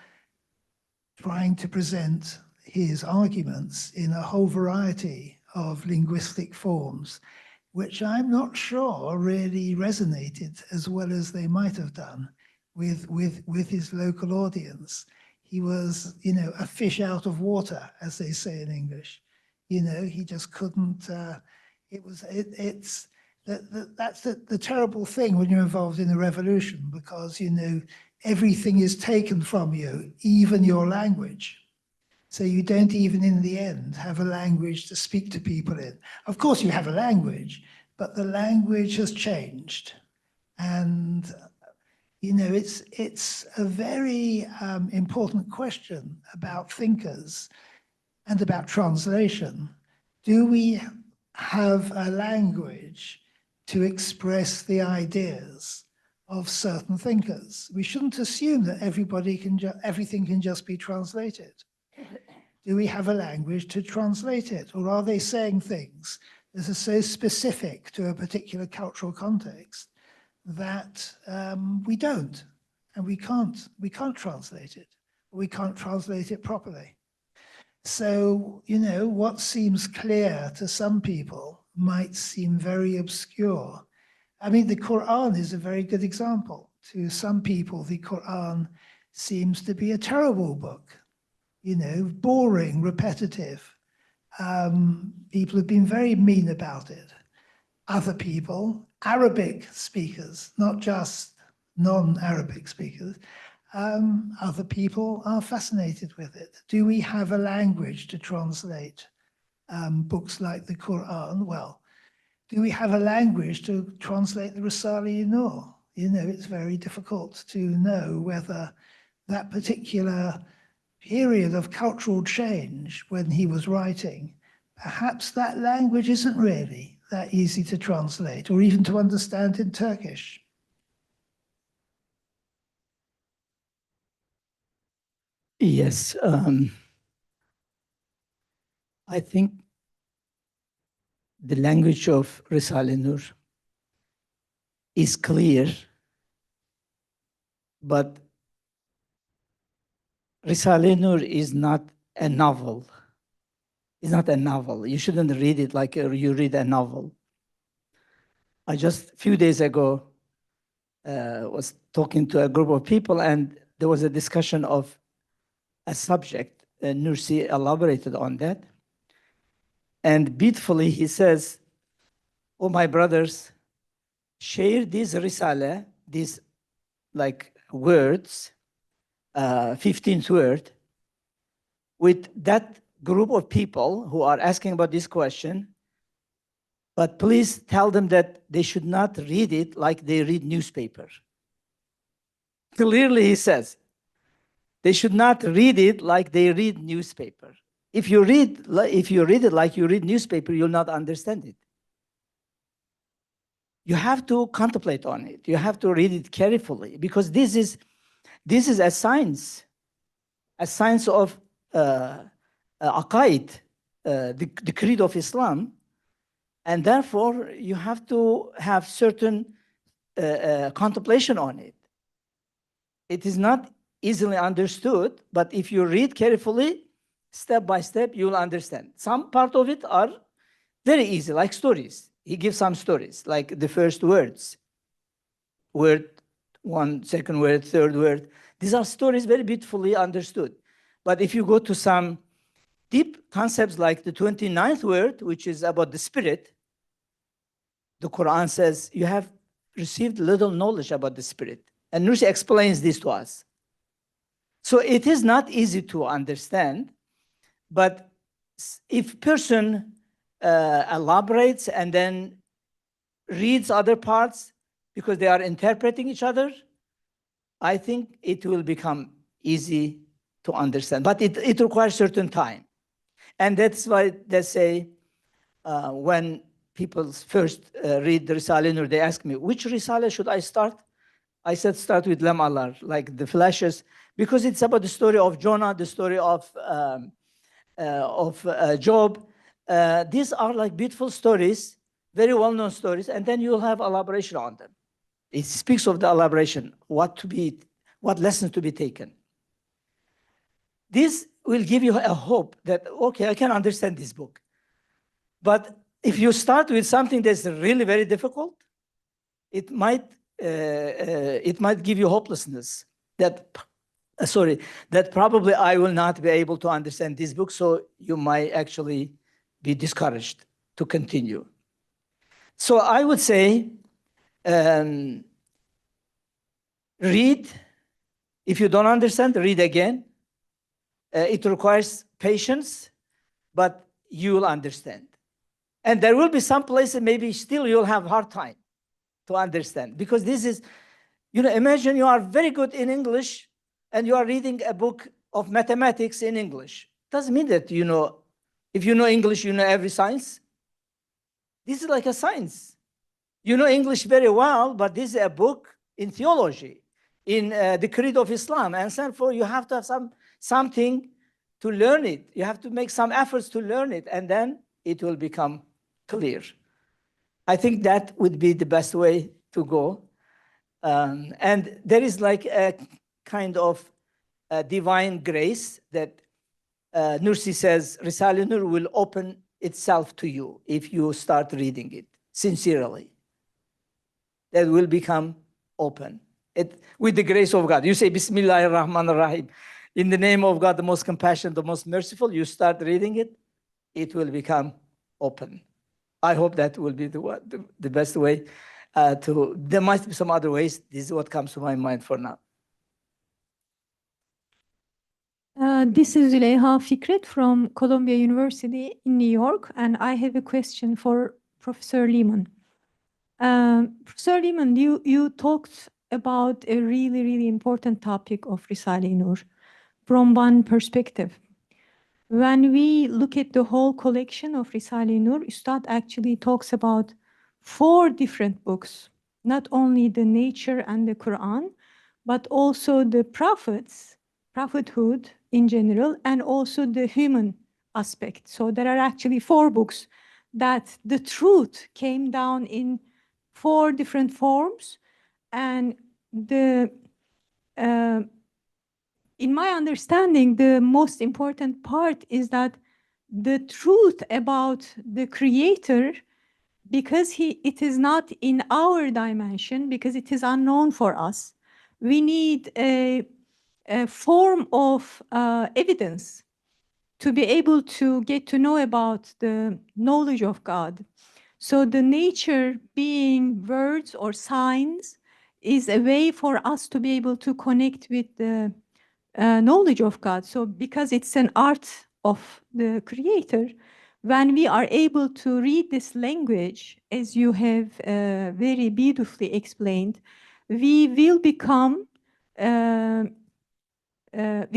trying to present his arguments in a whole variety of linguistic forms, which I'm not sure really resonated as well as they might have done with his local audience. He was, you know, a fish out of water, as they say in English. You know, he just couldn't, that's the terrible thing when you're involved in a revolution, because, you know, everything is taken from you, even your language. So you don't even in the end have a language to speak to people in. Of course you have a language, but the language has changed. And, you know, it's a very important question about thinkers and about translation. Do we have a language to express the ideas of certain thinkers? We shouldn't assume that everything can just be translated. Do we have a language to translate it? Or are they saying things that are so specific to a particular cultural context that we don't, and we can't translate it, or we can't translate it properly? So, you know, what seems clear to some people might seem very obscure. I mean, the Qur'an is a very good example. To some people, the Qur'an seems to be a terrible book, you know, boring, repetitive. People have been very mean about it. Other people, Arabic speakers, not just non-Arabic speakers, other people are fascinated with it. Do we have a language to translate books like the Qur'an? Well, do we have a language to translate the Risale-i Nur? You know, it's very difficult to know whether that particular period of cultural change when he was writing, perhaps that language isn't really that easy to translate or even to understand in Turkish. Yes, I think the language of Risale-i Nur is clear, but Risale-i Nur is not a novel. It's not a novel. You shouldn't read it like you read a novel. I just a few days ago was talking to a group of people, and there was a discussion of a subject. Nursi elaborated on that. And beautifully, he says, oh, my brothers, share this Risale, these like words, 15th word, with that group of people who are asking about this question, but please tell them that they should not read it like they read newspaper. Clearly, he says, they should not read it like they read newspaper. If you read it like you read newspaper, you'll not understand it. You have to contemplate on it. You have to read it carefully, because this is a science of aqaid, the creed of Islam, and therefore you have to have certain contemplation on it. It is not easily understood, but if you read carefully, step by step, you'll understand. Some part of it are very easy, like stories. He gives some stories, like the first words, word one, second word, third word. These are stories very beautifully understood. But if you go to some deep concepts like the 29th word, which is about the spirit, the Quran says you have received little knowledge about the spirit. And Nursi explains this to us. So it is not easy to understand, but if person elaborates and then reads other parts because they are interpreting each other, I think it will become easy to understand. But it requires certain time. And that's why they say when people first read the Risale-i Nur, they ask me, which Risale should I start? I said, start with Lam Alar, like the flashes, because it's about the story of Jonah, the story of Job. These are like beautiful stories, very well-known stories, and then you'll have elaboration on them. It speaks of the elaboration, what lessons to be taken. This will give you a hope that, okay, I can understand this book. But if you start with something that's really very difficult, it might give you hopelessness that probably I will not be able to understand this book, so you might actually be discouraged to continue. So I would say, read. If you don't understand, read again. It requires patience, but you will understand. And there will be some places maybe still you'll have a hard time to understand, because this is, imagine you are very good in English and you are reading a book of mathematics in English. Doesn't mean that if you know English, you know every science. This is like a science. You know English very well, but this is a book in theology, in the creed of Islam, and therefore you have to have something to learn it. You have to make some efforts to learn it, and then it will become clear. I think that would be the best way to go. And there is like a kind of divine grace that Nursi says, Risale-i Nur will open itself to you if you start reading it sincerely. That will become open with the grace of God. You say, Bismillahir Rahmanir Rahim. In the name of God, the most compassionate, the most merciful, you start reading it, it will become open. I hope that will be the best way there might be some other ways. This is what comes to my mind for now. This is Züleyha Fikret from Columbia University in New York, and I have a question for Professor Leaman. Professor Leaman, you talked about a really, really important topic of Risale-i Nur from one perspective. When we look at the whole collection of Risale-i Nur, Ustad actually talks about 4 different books, not only the nature and the Quran, but also the prophets, prophethood in general, and also the human aspect. So there are actually 4 books that the truth came down in 4 different forms. And in my understanding, the most important part is that the truth about the Creator, because it is not in our dimension, because it is unknown for us, we need a form of evidence to be able to get to know about the knowledge of God. So the nature being words or signs is a way for us to be able to connect with the knowledge of God. So because it's an art of the Creator, when we are able to read this language, as you have very beautifully explained, we will become, it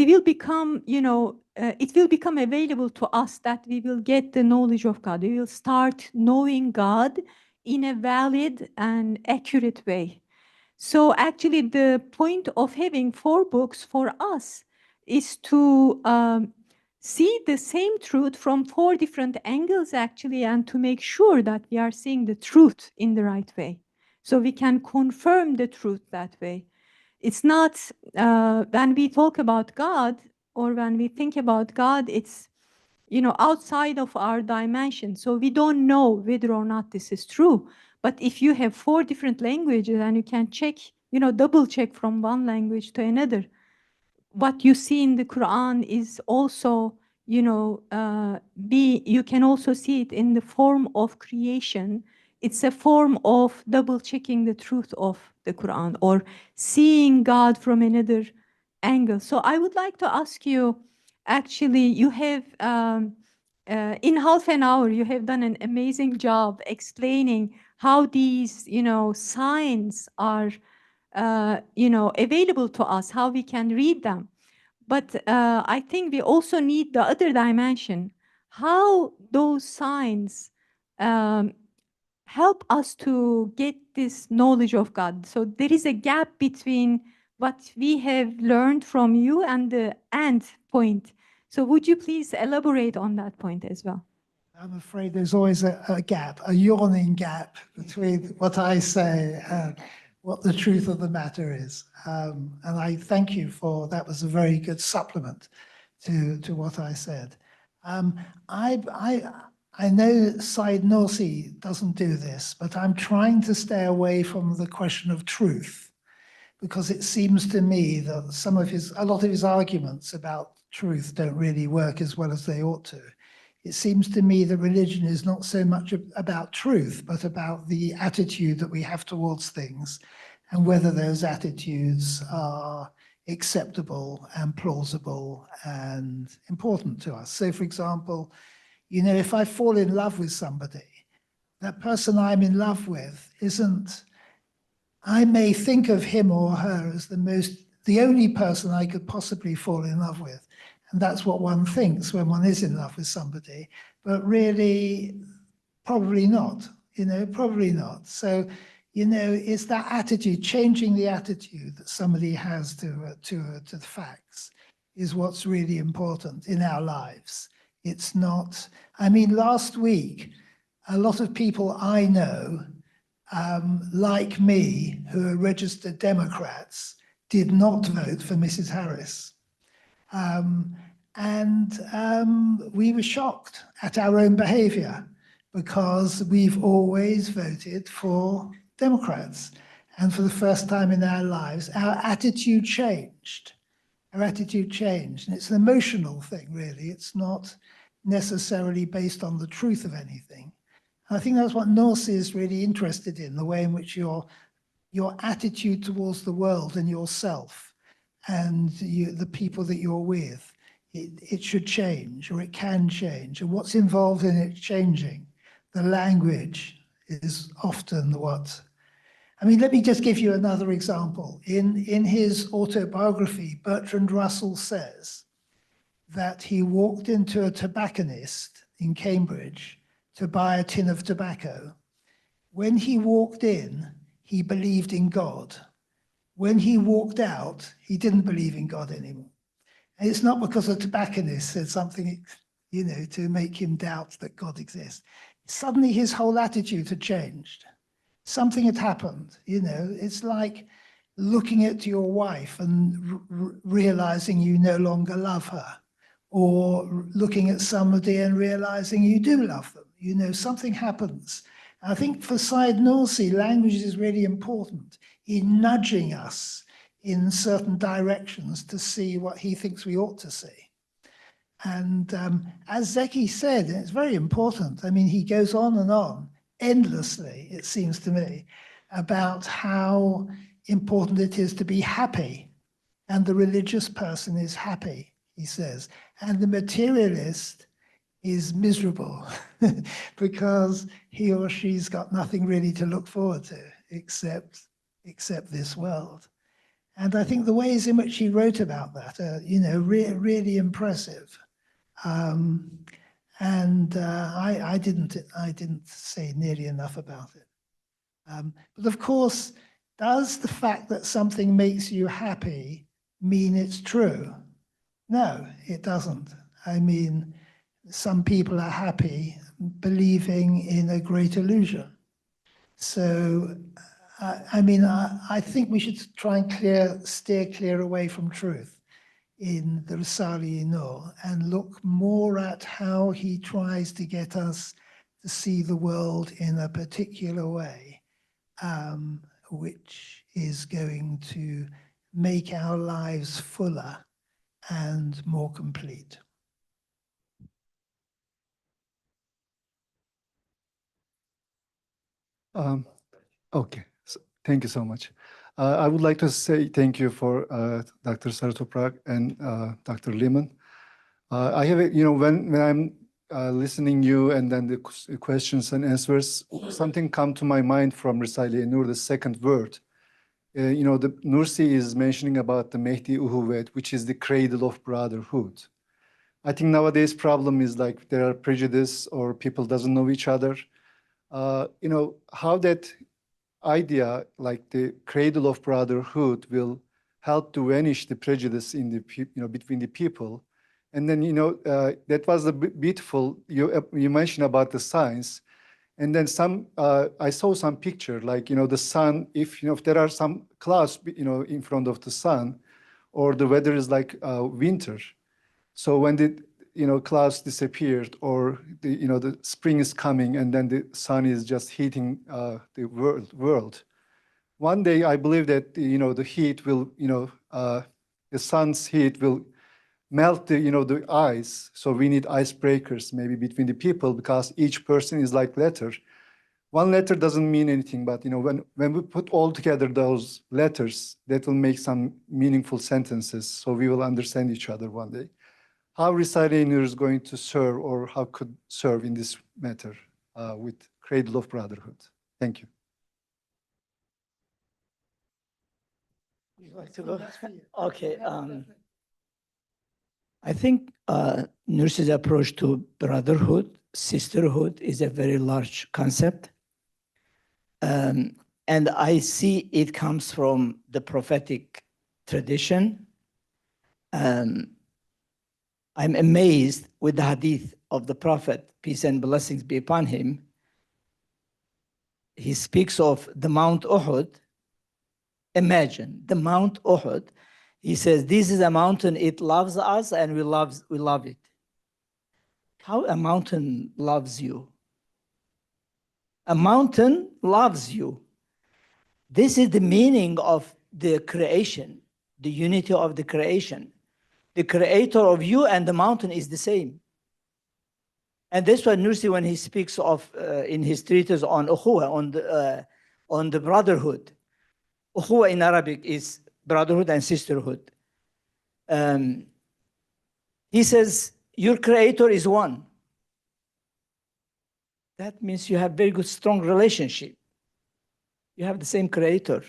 will become available to us that we will get the knowledge of God. We will start knowing God in a valid and accurate way. So actually the point of having 4 books for us is to see the same truth from 4 different angles actually, and to make sure that we are seeing the truth in the right way. So we can confirm the truth that way. It's not, when we talk about God or when we think about God, it's, outside of our dimension. So we don't know whether or not this is true. But if you have 4 different languages and you can check, double check from one language to another, what you see in the Quran is also, you can also see it in the form of creation. It's a form of double checking the truth of the Quran or seeing God from another angle. So I would like to ask you, actually, you have, in half an hour, you have done an amazing job explaining how these, signs are, available to us, how we can read them. But I think we also need the other dimension, how those signs help us to get this knowledge of God. So there is a gap between what we have learned from you and the end point. So would you please elaborate on that point as well? I'm afraid there's always a gap, a yawning gap between what I say and what the truth of the matter is. And I thank you for that. Was a very good supplement to what I said. I know Said Nursi doesn't do this, but I'm trying to stay away from the question of truth, because it seems to me that a lot of his arguments about truth don't really work as well as they ought to. It seems to me that religion is not so much about truth, but about the attitude that we have towards things and whether those attitudes are acceptable and plausible and important to us. So, for example, you know, if I fall in love with somebody, that person I'm in love with I may think of him or her as the only person I could possibly fall in love with. And that's what one thinks when one is in love with somebody, but really, probably not, you know, probably not. So, you know, it's that attitude, changing the attitude that somebody has to the facts is what's really important in our lives. It's not, I mean, last week, a lot of people I know, like me, who are registered Democrats, did not vote for Mrs. Harris. We were shocked at our own behavior because we've always voted for Democrats. And for the first time in our lives, our attitude changed. Our attitude changed. And it's an emotional thing, really. It's not necessarily based on the truth of anything. And I think that's what Nursi is really interested in, the way in which your attitude towards the world and yourself and the people that you're with, it should change, or it can change. And what's involved in it changing? The language is often what... I mean, let me just give you another example. In his autobiography, Bertrand Russell says that he walked into a tobacconist in Cambridge to buy a tin of tobacco. When he walked in, he believed in God. When he walked out, he didn't believe in God anymore. And it's not because a tobacconist said something, you know, to make him doubt that God exists. Suddenly his whole attitude had changed. Something had happened, you know. It's like looking at your wife and realizing you no longer love her, or looking at somebody and realizing you do love them. You know, something happens. I think for Said Nursi, language is really important in nudging us in certain directions to see what he thinks we ought to see. And as Zeki said, and it's very important, I mean, he goes on endlessly, it seems to me, about how important it is to be happy. And the religious person is happy, he says. And the materialist is miserable because he or she's got nothing really to look forward to except this world. And I think the ways in which he wrote about that are, you know, really impressive. I didn't say nearly enough about it. But of course, does the fact that something makes you happy mean it's true? No, it doesn't. I mean, some people are happy believing in a great illusion. So, I mean, I think we should try and steer clear away from truth in the Risale-i Nur and look more at how he tries to get us to see the world in a particular way, which is going to make our lives fuller and more complete. Okay, so thank you so much. I would like to say thank you for Dr. Saritoprak and Dr. Leaman. I have, you know, when I'm listening you and then the questions and answers, something come to my mind from Risale-i Nur, the second word. You know, the Nursi is mentioning about the Mehdi Uhuvet, which is the cradle of brotherhood. I think nowadays problem is like there are prejudice or people doesn't know each other. You know, how that idea, like the cradle of brotherhood, will help to vanish the prejudice in the, you know, between the people. And then, you know, that was the beautiful, you mentioned about the science. And then I saw some picture, like, you know, the sun, if, you know, if there are some clouds, you know, in front of the sun, or the weather is like winter, So when the clouds disappeared, or the spring is coming, and then the sun is just heating the world. One day, I believe that the heat will, the sun's heat will melt the ice. So we need icebreakers maybe between the people, because each person is like letter. One letter doesn't mean anything, but when we put all together those letters, that will make some meaningful sentences. So we will understand each other one day. How Risale-i Nur is going to serve, or how could serve in this matter with Cradle of Brotherhood? Thank you. You'd like to go? Okay. I think Nursi's approach to brotherhood, sisterhood, is a very large concept. And I see it comes from the prophetic tradition. I'm amazed with the hadith of the Prophet, peace and blessings be upon him. He speaks of the Mount Uhud. Imagine the Mount Uhud. He says, this is a mountain, it loves us and we love it. How a mountain loves you? A mountain loves you. This is the meaning of the creation, the unity of the creation. The creator of you and the mountain is the same. And that's why Nursi, when he speaks of in his treatise on ukhuwa, on the brotherhood, ukhuwa in Arabic is brotherhood and sisterhood. He says, your creator is one. That means you have very good, strong relationship. You have the same creator.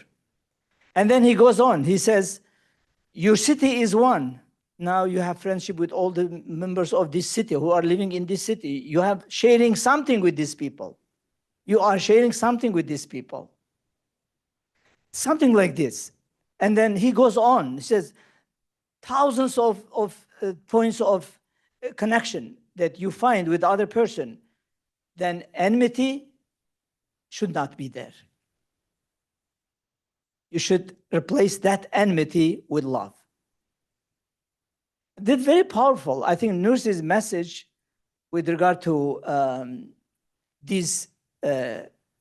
And then he goes on, he says, your city is one. Now you have friendship with all the members of this city who are living in this city. You have sharing something with these people. You are sharing something with these people. Something like this. And then he goes on, he says, thousands of points of connection that you find with the other person, then enmity should not be there. You should replace that enmity with love. That's very powerful. I think Nursi's message with regard to this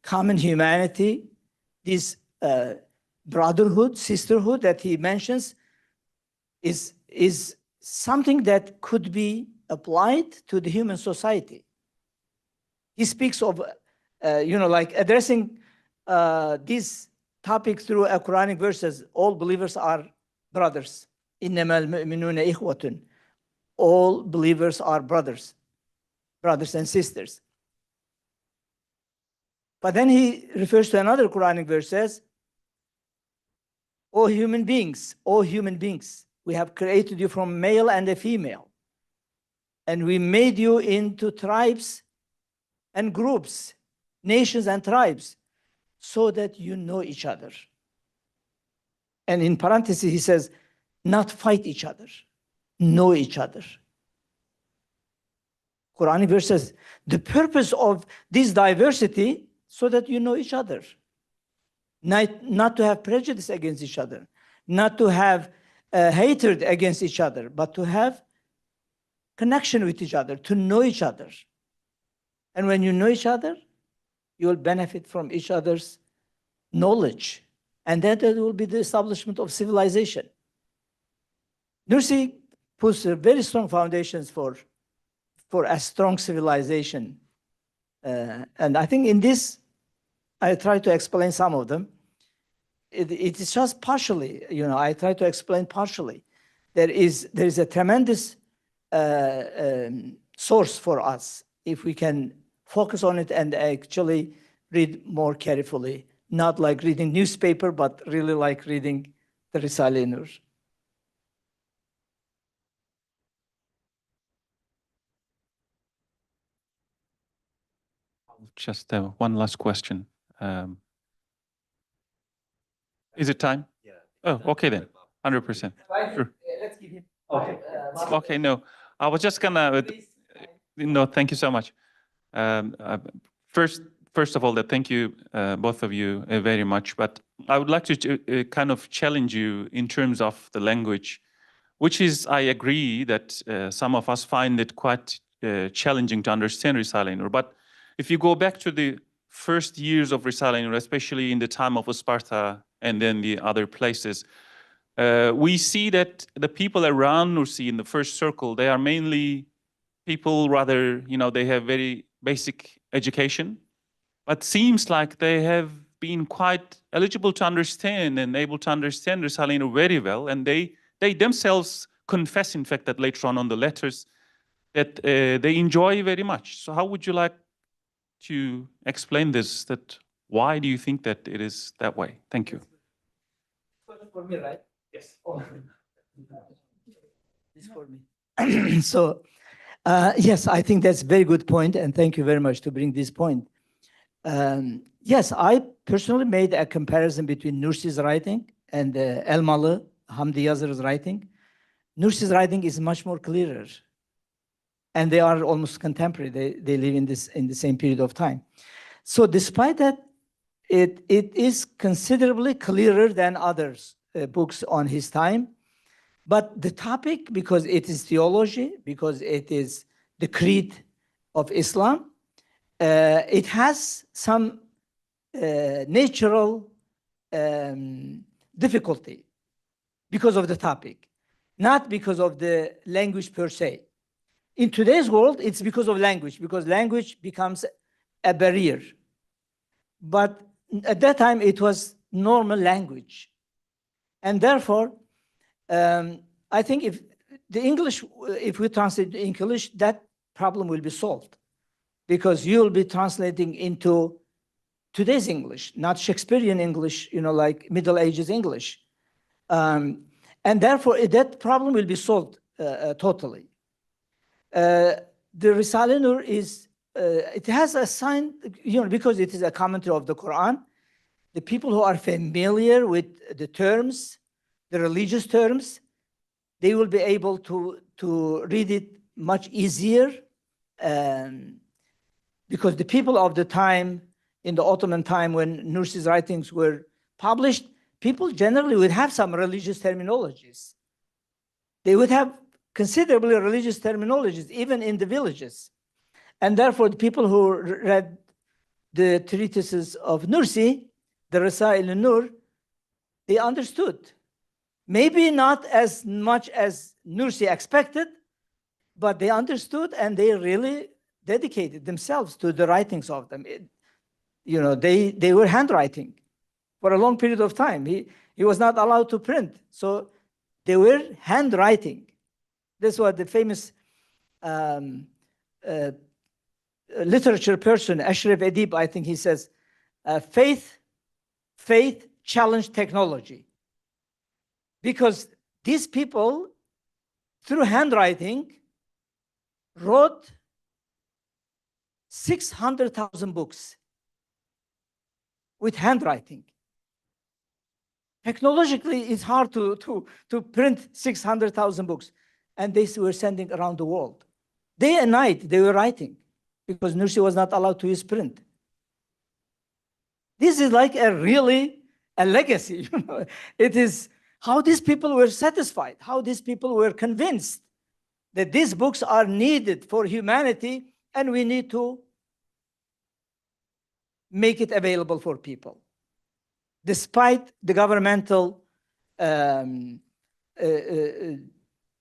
common humanity, this brotherhood, sisterhood that he mentions is something that could be applied to the human society. He speaks of, like addressing this topic through a Quranic verses. All believers are brothers. إِنَّمَا الْمُؤْمِنُونَ إِخْوَةٌ. All believers are brothers and sisters. But then he refers to another Quranic verse, says, O human beings, we have created you from male and a female, and we made you into tribes and groups, nations and tribes, so that you know each other. And in parentheses, he says, not fight each other, know each other. Quranic verse says, the purpose of this diversity, so that you know each other. Not to have prejudice against each other, not to have hatred against each other, but to have connection with each other, to know each other. And when you know each other, you will benefit from each other's knowledge. And then there will be the establishment of civilization. Nursi puts very strong foundations for a strong civilization. And I think in this, I try to explain some of them. It is just partially, I try to explain partially. There is a tremendous source for us if we can focus on it and actually read more carefully, not like reading newspaper, but really like reading the Risale-i Nur. Just one last question. Is it time? Yeah. Oh, okay then. 100%. Sure. Let's give him. Okay. Okay, no. I was just gonna. No, thank you so much. First of all, thank you, both of you, very much. But I would like to kind of challenge you in terms of the language. which is, I agree that some of us find it quite challenging to understand Risale-i Nur. But if you go back to the first years of Risale-i Nur, especially in the time of Sparta and then the other places, we see that the people around Nursi in the first circle, they are mainly people rather, they have very basic education, but seems like they have been quite eligible to understand and able to understand Risale-i Nur very well. And they themselves confess, in fact, that later on the letters, that they enjoy very much. So how would you like to explain this, that why do you think that it is that way? Thank you. For me, right? Yes. Oh. This for me. So, yes, I think that's a very good point, and thank you very much to bring this point. Yes, I personally made a comparison between Nursi's writing and Elmalı, Hamdi Yazır's writing. Nursi's writing is much more clearer, and they are almost contemporary. They live in the same period of time. So despite that, it is considerably clearer than others books on his time. But the topic, because it is theology, because it is the creed of Islam, it has some natural difficulty because of the topic, not because of the language per se. In today's world, it's because of language, because language becomes a barrier. But at that time, it was normal language. And therefore, I think if we translate to English, that problem will be solved, because you'll be translating into today's English, not Shakespearean English, like Middle Ages English. And therefore, that problem will be solved totally. The Risale-i Nur is, it has a sign, because it is a commentary of the Quran. The people who are familiar with the terms, the religious terms, they will be able to read it much easier. Because the people of the time, in the Ottoman time when Nursi's writings were published, people generally would have some religious terminologies. They would have considerably religious terminologies, even in the villages. And therefore, the people who read the treatises of Nursi, the Risale-i Nur, they understood. Maybe not as much as Nursi expected, but they understood, and they really dedicated themselves to the writings of them. They were handwriting for a long period of time. He was not allowed to print, so they were handwriting. This was the famous literature person, Ashraf Edib, I think he says, faith challenged technology. Because these people, through handwriting, wrote 600,000 books with handwriting. Technologically, it's hard to print 600,000 books. And they were sending around the world. Day and night, they were writing, because Nursi was not allowed to use print. This is like a legacy. It is how these people were satisfied, how these people were convinced that these books are needed for humanity, and we need to make it available for people. Despite the governmental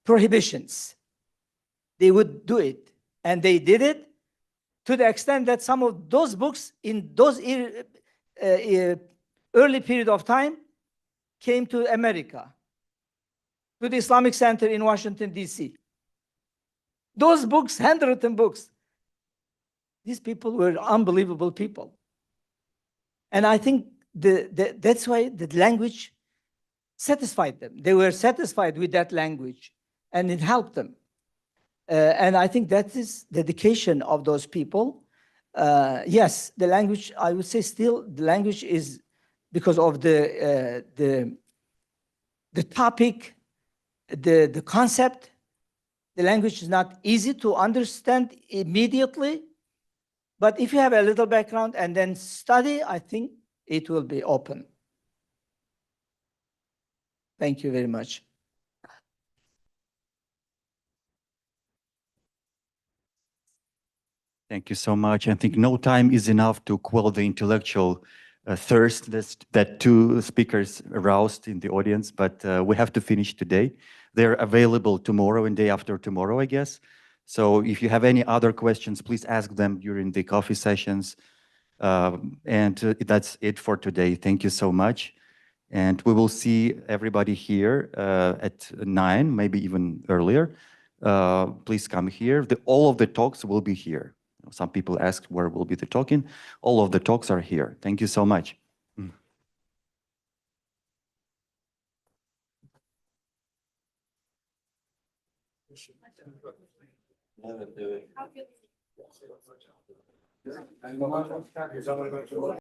prohibitions, they would do it. And they did it to the extent that some of those books in those early period of time came to America, to the Islamic Center in Washington, D.C. Those books, handwritten books, these people were unbelievable people. And I think that's why the language satisfied them. They were satisfied with that language, and it helped them. And I think that is dedication of those people. Yes, the language, I would say still, the language is, because of the topic, the concept, the language is not easy to understand immediately. But if you have a little background and then study, I think it will be open. Thank you very much. Thank you so much. I think no time is enough to quell the intellectual thirst that two speakers aroused in the audience, but we have to finish today. They're available tomorrow and day after tomorrow, I guess. So if you have any other questions, please ask them during the coffee sessions. That's it for today. Thank you so much. And we will see everybody here at 9, maybe even earlier. Please come here. All of the talks will be here. Some people asked where will be the talking. All of the talks are here. Thank you so much.